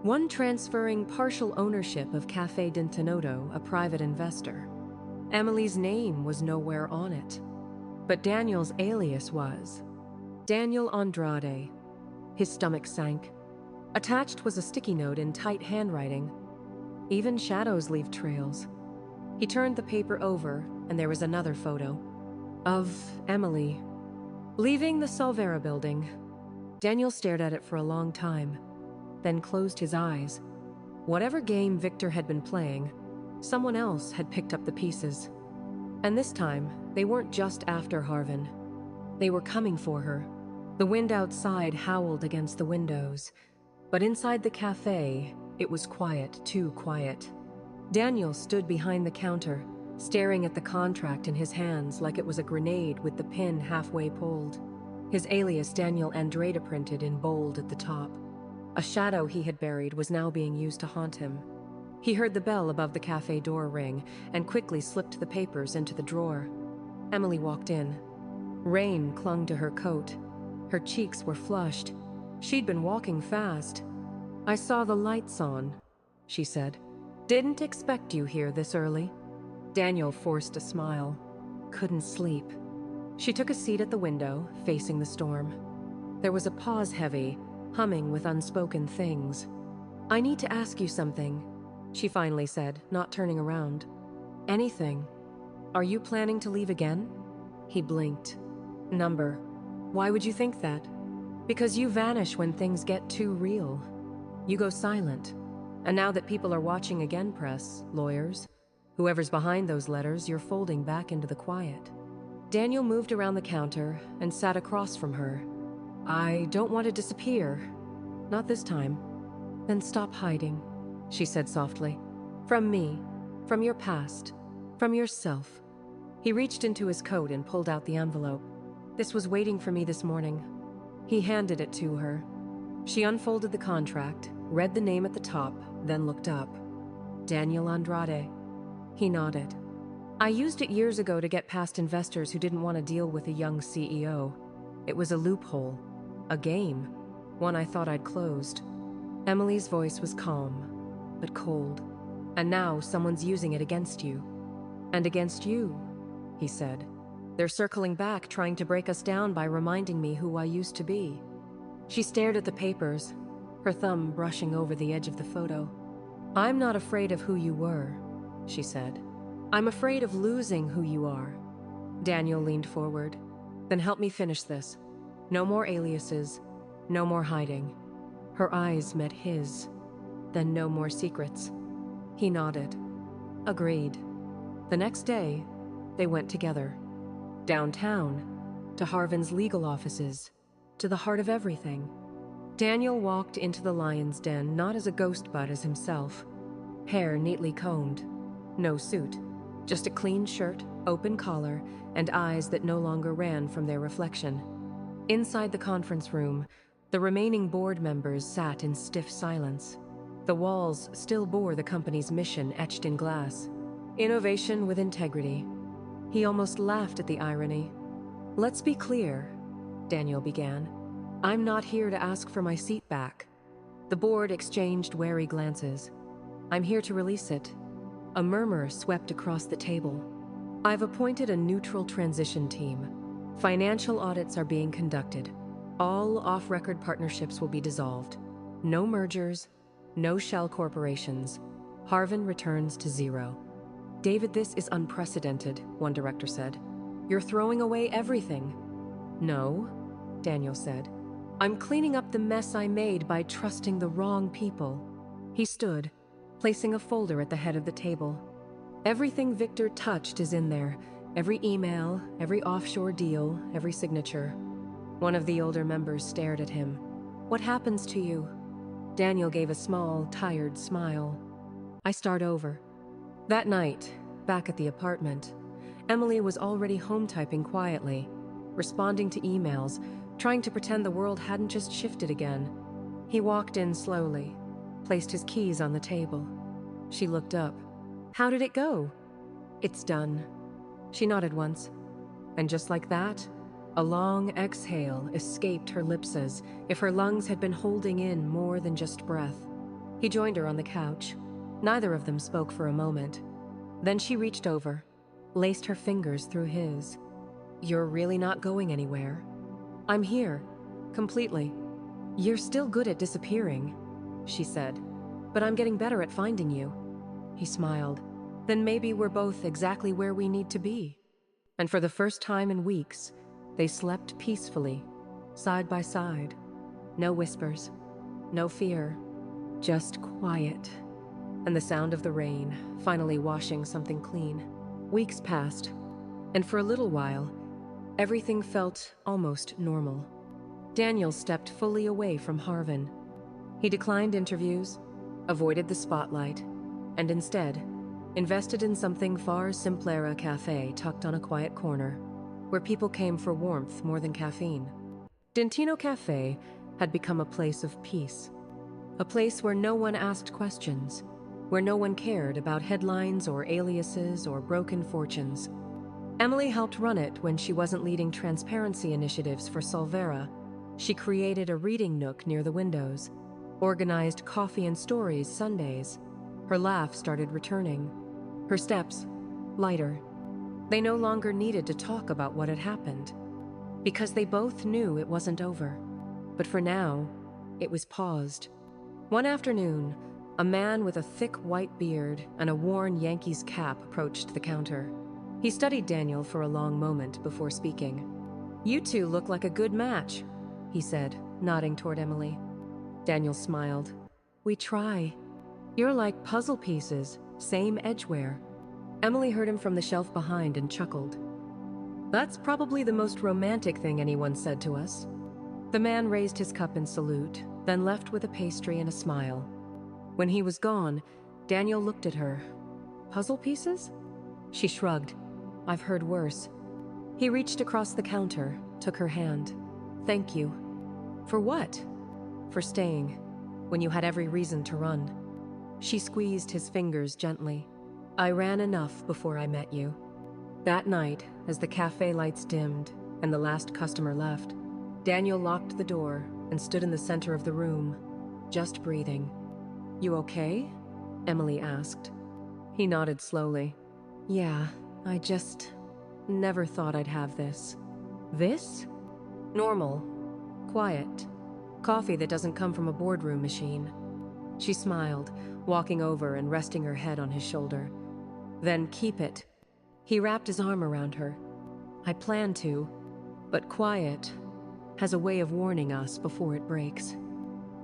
One transferring partial ownership of Café Dintenoto, a private investor. Emily's name was nowhere on it. But Daniel's alias was. Daniel Andrade. His stomach sank. Attached was a sticky note in tight handwriting. Even shadows leave trails. He turned the paper over, and there was another photo. Of Emily. Leaving the Solvera building. Daniel stared at it for a long time, then closed his eyes. Whatever game Victor had been playing, someone else had picked up the pieces. And this time, they weren't just after Harvin. They were coming for her. The wind outside howled against the windows, but inside the cafe, it was quiet, too quiet. Daniel stood behind the counter, staring at the contract in his hands like it was a grenade with the pin halfway pulled. His alias Daniel Andrade printed in bold at the top. A shadow he had buried was now being used to haunt him. He heard the bell above the cafe door ring and quickly slipped the papers into the drawer. Emily walked in. Rain clung to her coat. Her cheeks were flushed. She'd been walking fast. "I saw the lights on," she said. "Didn't expect you here this early." Daniel forced a smile. Couldn't sleep. She took a seat at the window, facing the storm. There was a pause heavy, humming with unspoken things. "I need to ask you something," she finally said, not turning around. "Anything. Are you planning to leave again?" He blinked. "Number. Why would you think that?" "Because you vanish when things get too real. You go silent. And now that people are watching again, press, lawyers, whoever's behind those letters, you're folding back into the quiet." Daniel moved around the counter and sat across from her. "I don't want to disappear. Not this time." "Then stop hiding," she said softly. "From me. From your past. From yourself." He reached into his coat and pulled out the envelope. "This was waiting for me this morning." He handed it to her. She unfolded the contract, read the name at the top, then looked up. "Daniel Andrade." He nodded. "I used it years ago to get past investors who didn't want to deal with a young CEO. It was a loophole. A game. One I thought I'd closed." Emily's voice was calm, but cold. "And now someone's using it against you." "And against you," he said. "They're circling back, trying to break us down by reminding me who I used to be." She stared at the papers, her thumb brushing over the edge of the photo. "I'm not afraid of who you were," she said. "I'm afraid of losing who you are." Daniel leaned forward. "Then help me finish this. No more aliases, no more hiding." Her eyes met his. "Then no more secrets." He nodded. "Agreed." The next day, they went together. Downtown, to Harvin's legal offices, to the heart of everything. Daniel walked into the lion's den not as a ghost but as himself. Hair neatly combed. No suit. Just a clean shirt, open collar, and eyes that no longer ran from their reflection. Inside the conference room, the remaining board members sat in stiff silence. The walls still bore the company's mission etched in glass. Innovation with integrity. He almost laughed at the irony. "Let's be clear," Daniel began. "I'm not here to ask for my seat back." The board exchanged wary glances. "I'm here to release it." A murmur swept across the table. "I've appointed a neutral transition team. Financial audits are being conducted. All off-record partnerships will be dissolved. No mergers, no shell corporations. Harvin returns to zero." "David, this is unprecedented," one director said. "You're throwing away everything." "No," Daniel said. "I'm cleaning up the mess I made by trusting the wrong people." He stood, placing a folder at the head of the table. "Everything Victor touched is in there. Every email, every offshore deal, every signature." One of the older members stared at him. "What happens to you?" Daniel gave a small, tired smile. "I start over." That night, back at the apartment, Emily was already home typing quietly, responding to emails, trying to pretend the world hadn't just shifted again. He walked in slowly, placed his keys on the table. She looked up. "How did it go?" "It's done." She nodded once. And just like that, a long exhale escaped her lips as if her lungs had been holding in more than just breath. He joined her on the couch. Neither of them spoke for a moment. Then she reached over, laced her fingers through his. "You're really not going anywhere?" "I'm here, completely." "You're still good at disappearing," she said, "but I'm getting better at finding you." He smiled. "Then maybe we're both exactly where we need to be." And for the first time in weeks, they slept peacefully, side by side. No whispers, no fear, just quiet. And the sound of the rain, finally washing something clean. Weeks passed, and for a little while, everything felt almost normal. Daniel stepped fully away from Harvin. He declined interviews, avoided the spotlight, and instead, invested in something far simpler, a cafe tucked on a quiet corner, where people came for warmth more than caffeine. Dentino Cafe had become a place of peace. A place where no one asked questions, where no one cared about headlines or aliases or broken fortunes. Emily helped run it when she wasn't leading transparency initiatives for Solvera. She created a reading nook near the windows, organized coffee and stories Sundays, Her laugh started returning. Her steps, lighter. They no longer needed to talk about what had happened, because they both knew it wasn't over. But for now, it was paused. One afternoon, a man with a thick white beard and a worn Yankees cap approached the counter. He studied Daniel for a long moment before speaking. "You two look like a good match," he said, nodding toward Emily. Daniel smiled. "We try. You're like puzzle pieces, same edgeware." Emily heard him from the shelf behind and chuckled. "That's probably the most romantic thing anyone said to us." The man raised his cup in salute, then left with a pastry and a smile. When he was gone, Daniel looked at her. "Puzzle pieces?" She shrugged. "I've heard worse." He reached across the counter, took her hand. "Thank you." "For what?" "For staying, when you had every reason to run." She squeezed his fingers gently. "I ran enough before I met you." That night, as the cafe lights dimmed and the last customer left, Daniel locked the door and stood in the center of the room, just breathing. "You okay?" Emily asked. He nodded slowly. "Yeah, I just never thought I'd have this." "This?" "Normal. Quiet. Coffee that doesn't come from a boardroom machine." She smiled, walking over and resting her head on his shoulder. "Then keep it." He wrapped his arm around her. "I plan to, but quiet has a way of warning us before it breaks."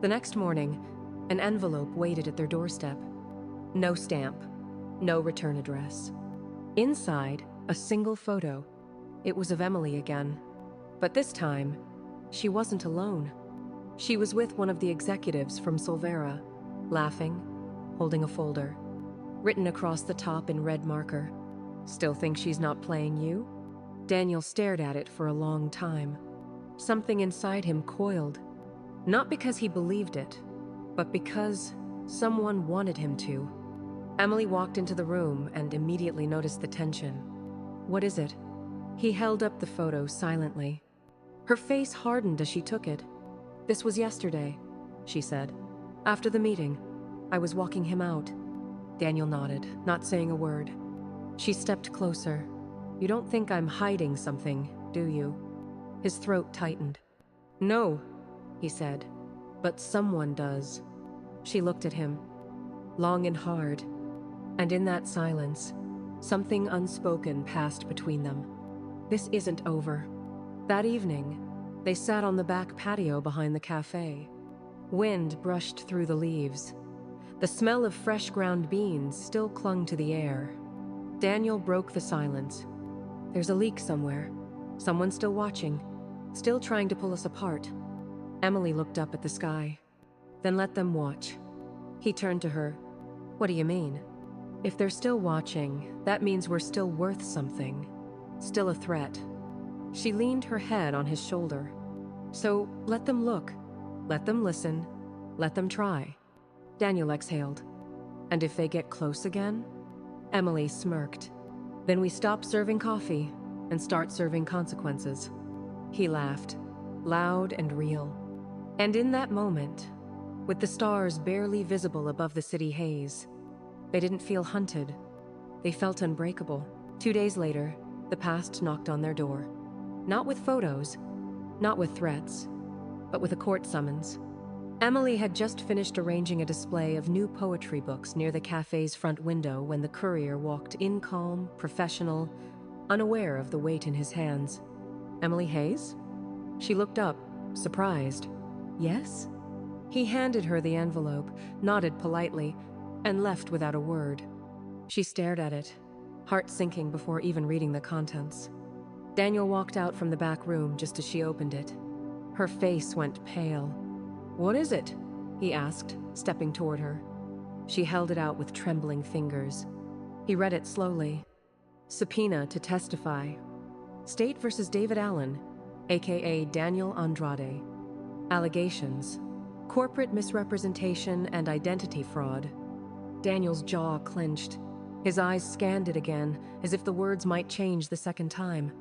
The next morning, an envelope waited at their doorstep. No stamp, no return address. Inside, a single photo. It was of Emily again. But this time, she wasn't alone. She was with one of the executives from Solvera, laughing, holding a folder. Written across the top in red marker, "Still think she's not playing you?" Daniel stared at it for a long time. Something inside him coiled. Not because he believed it, but because someone wanted him to. Emily walked into the room and immediately noticed the tension. "What is it?" He held up the photo silently. Her face hardened as she took it. "This was yesterday," she said. "After the meeting, I was walking him out." Daniel nodded, not saying a word. She stepped closer. "You don't think I'm hiding something, do you?" His throat tightened. "No," he said, "but someone does." She looked at him, long and hard, and in that silence, something unspoken passed between them. This isn't over. That evening, they sat on the back patio behind the cafe. Wind brushed through the leaves. The smell of fresh ground beans still clung to the air. Daniel broke the silence. "There's a leak somewhere. Someone's still watching, still trying to pull us apart." Emily looked up at the sky. "Then let them watch." He turned to her. "What do you mean?" "If they're still watching, that means we're still worth something. Still a threat." She leaned her head on his shoulder. "So let them look. Let them listen. Let them try." Daniel exhaled. "And if they get close again?" Emily smirked. "Then we stop serving coffee and start serving consequences." He laughed, loud and real. And in that moment, with the stars barely visible above the city haze, they didn't feel hunted. They felt unbreakable. 2 days later, the past knocked on their door. Not with photos, not with threats, but with a court summons. Emily had just finished arranging a display of new poetry books near the cafe's front window when the courier walked in calm, professional, unaware of the weight in his hands. "Emily Hayes?" She looked up, surprised. "Yes?" He handed her the envelope, nodded politely, and left without a word. She stared at it, heart sinking before even reading the contents. Daniel walked out from the back room just as she opened it. Her face went pale. "What is it?" he asked, stepping toward her. She held it out with trembling fingers. He read it slowly. "Subpoena to testify. State versus David Allen, aka Daniel Andrade. Allegations. Corporate misrepresentation and identity fraud." Daniel's jaw clenched. His eyes scanned it again, as if the words might change the second time.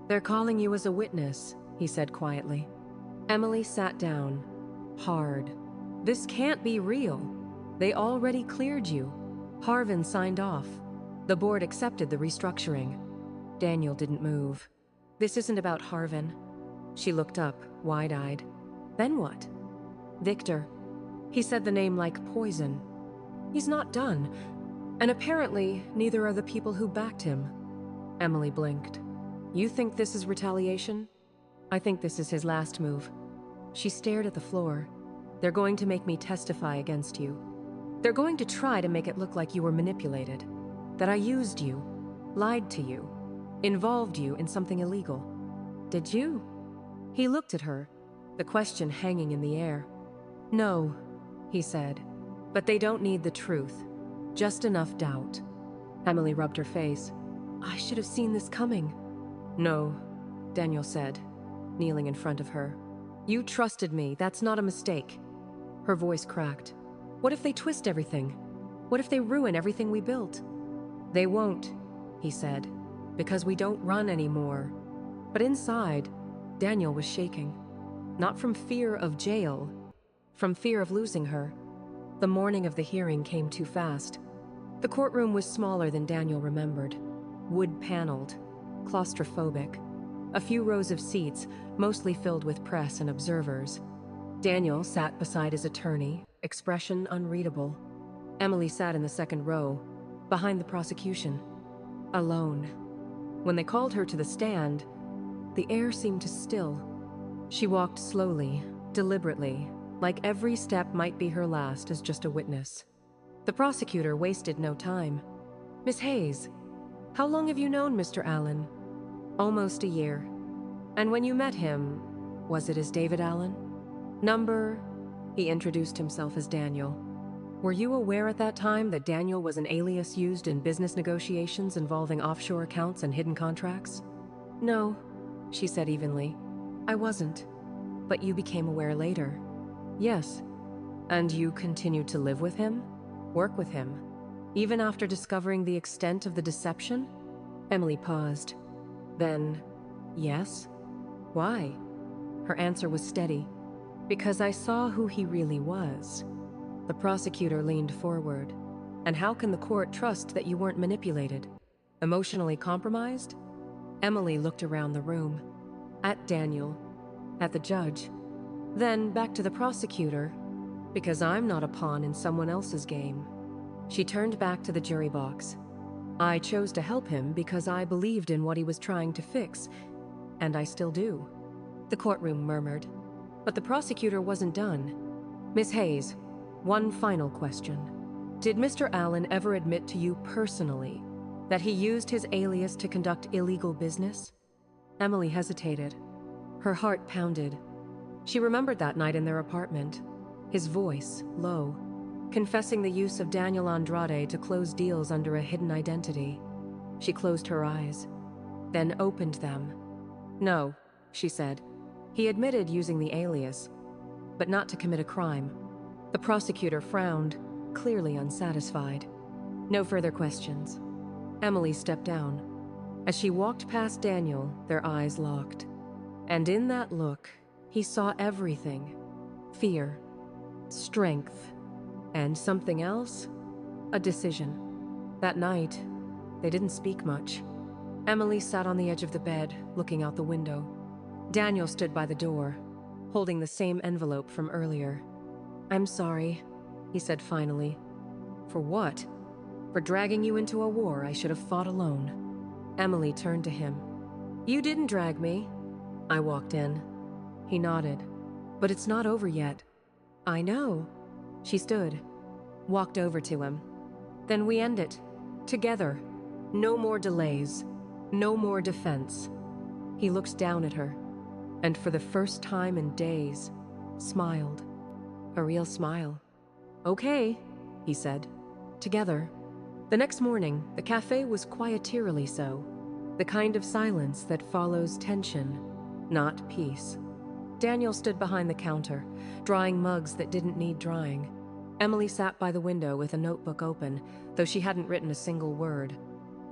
"They're calling you as a witness," he said quietly. Emily sat down, hard. "This can't be real. They already cleared you." Harvin signed off. The board accepted the restructuring. Daniel didn't move. This isn't about Harvin. She looked up, wide-eyed. Then what? Victor. He said the name like poison. He's not done. And apparently, neither are the people who backed him. Emily blinked. You think this is retaliation? I think this is his last move. She stared at the floor. They're going to make me testify against you. They're going to try to make it look like you were manipulated. That I used you, lied to you, involved you in something illegal. Did you? He looked at her, the question hanging in the air. No, he said, but they don't need the truth. Just enough doubt. Emily rubbed her face. I should have seen this coming. No, Daniel said, kneeling in front of her. You trusted me, that's not a mistake. Her voice cracked. What if they twist everything? What if they ruin everything we built? They won't, he said, because we don't run anymore. But inside, Daniel was shaking. Not from fear of jail, from fear of losing her. The morning of the hearing came too fast. The courtroom was smaller than Daniel remembered. Wood-paneled, claustrophobic. A few rows of seats, mostly filled with press and observers. Daniel sat beside his attorney, expression unreadable. Emily sat in the second row, behind the prosecution. Alone. When they called her to the stand, the air seemed to still. She walked slowly, deliberately, like every step might be her last as just a witness. The prosecutor wasted no time. Miss Hayes, how long have you known Mr. Allen? Almost a year. And when you met him, was it as David Allen? He introduced himself as Daniel. Were you aware at that time that Daniel was an alias used in business negotiations involving offshore accounts and hidden contracts? No, she said evenly. I wasn't. But you became aware later. Yes. And you continued to live with him? Work with him? Even after discovering the extent of the deception? Emily paused. Then, yes. Why? Her answer was steady. Because I saw who he really was. The prosecutor leaned forward. And how can the court trust that you weren't manipulated? Emotionally compromised? Emily looked around the room. At Daniel. At the judge. Then back to the prosecutor. Because I'm not a pawn in someone else's game. She turned back to the jury box. I chose to help him because I believed in what he was trying to fix. And I still do. The courtroom murmured. But the prosecutor wasn't done. Miss Hayes, one final question. Did Mr. Allen ever admit to you personally that he used his alias to conduct illegal business? Emily hesitated. Her heart pounded. She remembered that night in their apartment. His voice, low, confessing the use of Daniel Andrade to close deals under a hidden identity. She closed her eyes, then opened them. No, she said. He admitted using the alias, but not to commit a crime. The prosecutor frowned, clearly unsatisfied. No further questions. Emily stepped down. As she walked past Daniel, their eyes locked. And in that look, he saw everything. Fear, strength, and something else? A decision. That night, they didn't speak much. Emily sat on the edge of the bed, looking out the window. Daniel stood by the door, holding the same envelope from earlier. I'm sorry, he said finally. For what? For dragging you into a war I should have fought alone. Emily turned to him. You didn't drag me. I walked in. He nodded. But it's not over yet. I know. She stood, walked over to him. Then we end it. Together. No more delays. No more defense. He looked down at her, and for the first time in days, smiled. A real smile. Okay, he said. Together. The next morning, the cafe was quieterly so. The kind of silence that follows tension, not peace. Daniel stood behind the counter, drying mugs that didn't need drying. Emily sat by the window with a notebook open, though she hadn't written a single word.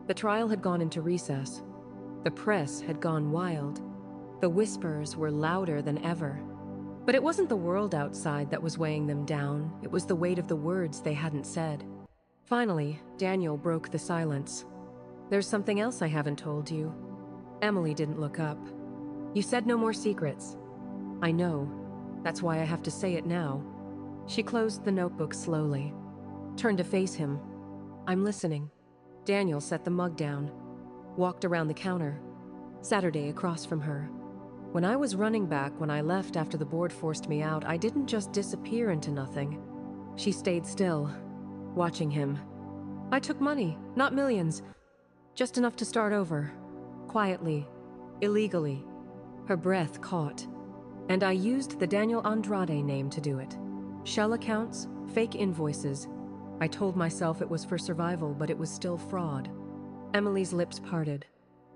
The trial had gone into recess. The press had gone wild. The whispers were louder than ever. But it wasn't the world outside that was weighing them down. It was the weight of the words they hadn't said. Finally, Daniel broke the silence. "There's something else I haven't told you." Emily didn't look up. "You said no more secrets." "I know. That's why I have to say it now." She closed the notebook slowly, turned to face him. "I'm listening." Daniel set the mug down, walked around the counter. Saturday across from her. "When I was running back when I left after the board forced me out, I didn't just disappear into nothing." She stayed still, watching him. "I took money, not millions, just enough to start over. Quietly, illegally." Her breath caught. "And I used the Daniel Andrade name to do it. Shell accounts, fake invoices. I told myself it was for survival, but it was still fraud." Emily's lips parted.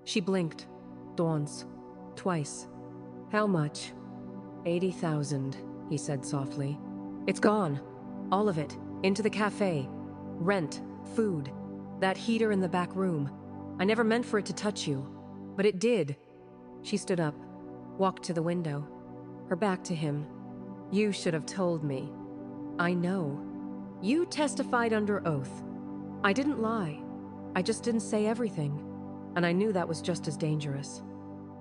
She blinked. Once. Twice. "How much?" 80,000, he said softly. "It's gone. All of it. Into the cafe. Rent. Food. That heater in the back room. I never meant for it to touch you. But it did." She stood up, walked to the window, her back to him. "You should have told me." "I know. You testified under oath. I didn't lie. I just didn't say everything. And I knew that was just as dangerous."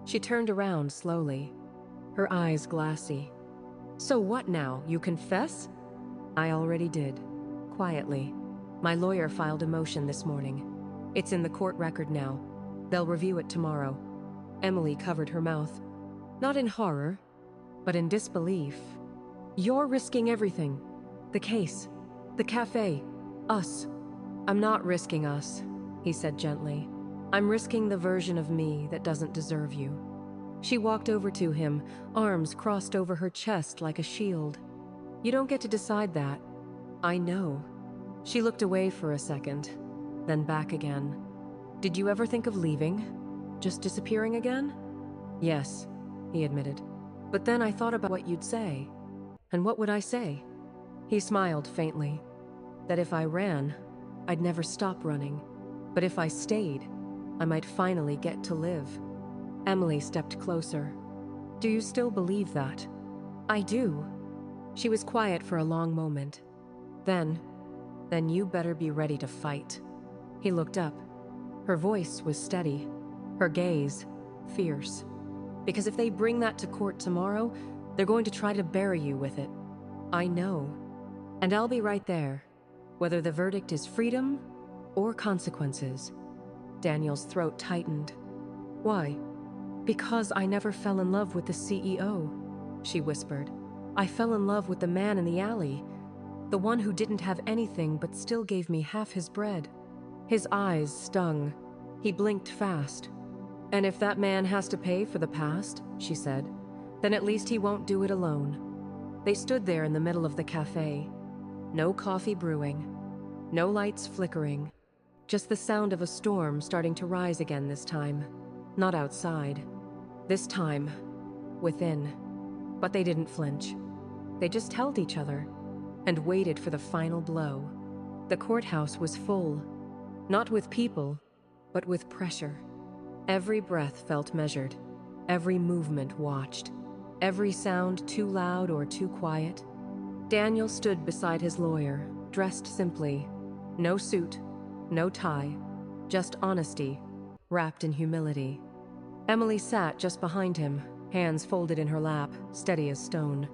She turned around slowly, her eyes glassy. "So what now? You confess?" "I already did. Quietly. My lawyer filed a motion this morning. It's in the court record now. They'll review it tomorrow." Emily covered her mouth. Not in horror, but in disbelief. "You're risking everything. The case. The cafe. Us." "I'm not risking us," he said gently. "I'm risking the version of me that doesn't deserve you." She walked over to him, arms crossed over her chest like a shield. "You don't get to decide that." "I know." She looked away for a second, then back again. "Did you ever think of leaving? Just disappearing again?" "Yes," he admitted. "But then I thought about what you'd say." "And what would I say?" He smiled faintly. "That if I ran, I'd never stop running. But if I stayed, I might finally get to live." Emily stepped closer. "Do you still believe that?" "I do." She was quiet for a long moment. Then you better be ready to fight." He looked up. Her voice was steady, her gaze fierce. "Because if they bring that to court tomorrow, they're going to try to bury you with it. I know. And I'll be right there, whether the verdict is freedom or consequences." Daniel's throat tightened. "Why?" "Because I never fell in love with the CEO," she whispered. "I fell in love with the man in the alley, the one who didn't have anything but still gave me half his bread." His eyes stung. He blinked fast. "And if that man has to pay for the past," she said, "then at least he won't do it alone." They stood there in the middle of the cafe. No coffee brewing, no lights flickering, just the sound of a storm starting to rise again this time. Not outside. This time, within. But they didn't flinch. They just held each other and waited for the final blow. The courthouse was full, not with people, but with pressure. Every breath felt measured, every movement watched, every sound too loud or too quiet. Daniel stood beside his lawyer, dressed simply. No suit, no tie, just honesty, wrapped in humility. Emily sat just behind him, hands folded in her lap, steady as stone.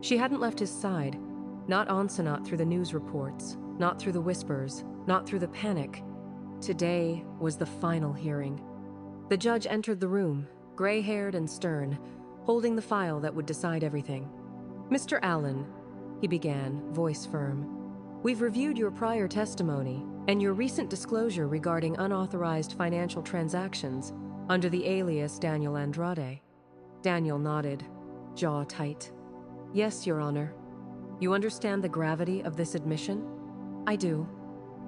She hadn't left his side, not Onsenat through the news reports, not through the whispers, not through the panic. Today was the final hearing. The judge entered the room, gray-haired and stern, holding the file that would decide everything. "Mr. Allen," he began, voice firm, "we've reviewed your prior testimony and your recent disclosure regarding unauthorized financial transactions under the alias Daniel Andrade." Daniel nodded, jaw tight. "Yes, Your Honor. You understand the gravity of this admission?" "I do."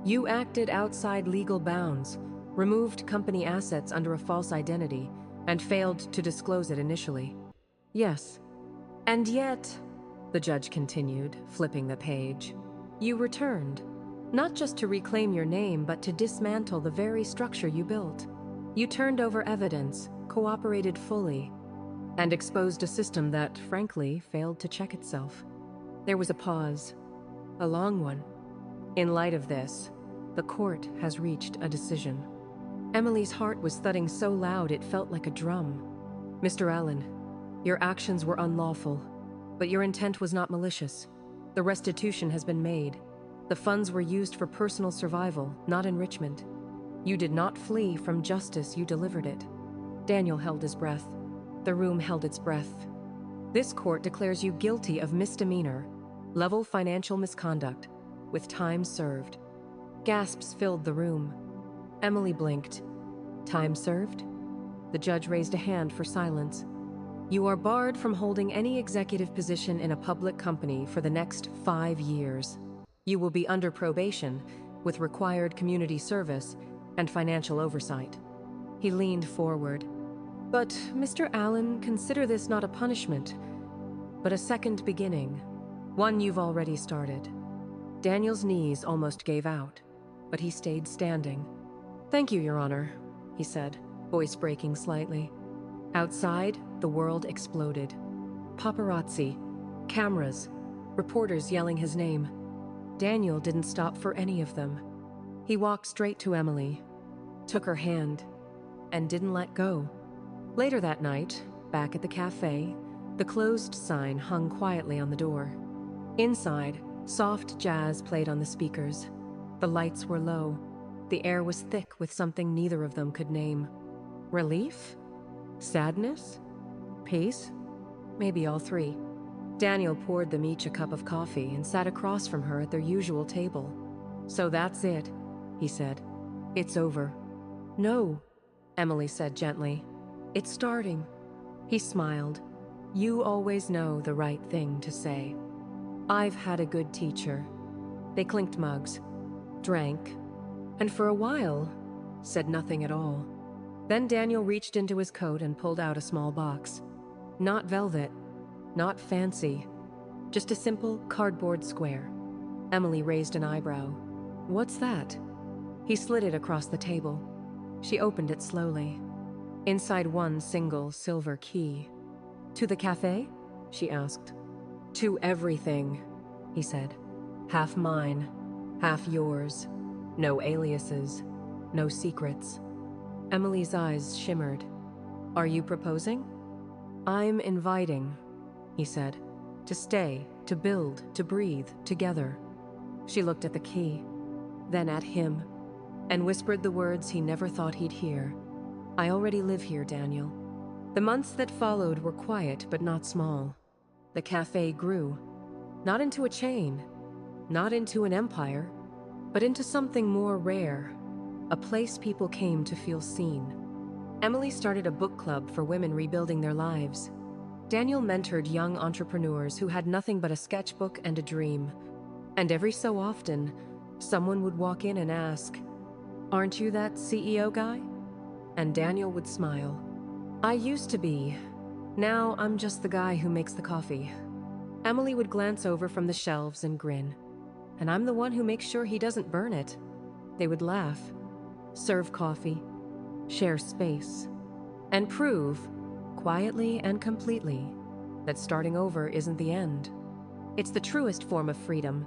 "You acted outside legal bounds, removed company assets under a false identity, and failed to disclose it initially." "Yes." "And yet," the judge continued, flipping the page, "you returned, not just to reclaim your name, but to dismantle the very structure you built. You turned over evidence, cooperated fully, and exposed a system that, frankly, failed to check itself." There was a pause, a long one. "In light of this, The court has reached a decision. Emily's heart was thudding so loud it felt like a drum. Mr. Allen, your actions were unlawful, but your intent was not malicious. The restitution has been made. The funds were used for personal survival, not enrichment. You did not flee from justice, you delivered it. Daniel held his breath. The room held its breath. This court declares you guilty of misdemeanor, level financial misconduct, with time served. Gasps filled the room. Emily blinked. Time served? The judge raised a hand for silence. You are barred from holding any executive position in a public company for the next 5 years. You will be under probation, with required community service and financial oversight. He leaned forward. But, Mr. Allen, consider this not a punishment, but a second beginning. One you've already started. Daniel's knees almost gave out, but he stayed standing. Thank you, Your Honor, he said, voice breaking slightly. Outside, the world exploded. Paparazzi, cameras, reporters yelling his name. Daniel didn't stop for any of them. He walked straight to Emily, took her hand, and didn't let go. Later that night, back at the cafe, the closed sign hung quietly on the door. Inside, soft jazz played on the speakers. The lights were low. The air was thick with something neither of them could name. Relief? Sadness? Peace? Maybe all three. Daniel poured them each a cup of coffee and sat across from her at their usual table. So that's it, he said. It's over. No, Emily said gently. It's starting. He smiled. You always know the right thing to say. I've had a good teacher. They clinked mugs, drank, and for a while, said nothing at all. Then Daniel reached into his coat and pulled out a small box. Not velvet, not fancy, just a simple cardboard square. Emily raised an eyebrow. What's that? He slid it across the table. She opened it slowly. Inside one single silver key. To the cafe? She asked. To everything, he said. Half mine, half yours. No aliases, no secrets. Emily's eyes shimmered. Are you proposing? I'm inviting, he said. To stay, to build, to breathe, together. She looked at the key, then at him, and whispered the words he never thought he'd hear. I already live here, Daniel. The months that followed were quiet but not small. The cafe grew, not into a chain, not into an empire, but into something more rare, a place people came to feel seen. Emily started a book club for women rebuilding their lives. Daniel mentored young entrepreneurs who had nothing but a sketchbook and a dream. And every so often, someone would walk in and ask, "Aren't you that CEO guy?" And Daniel would smile. I used to be. Now I'm just the guy who makes the coffee. Emily would glance over from the shelves and grin. And I'm the one who makes sure he doesn't burn it. They would laugh, serve coffee, share space, and prove, quietly and completely, that starting over isn't the end. It's the truest form of freedom.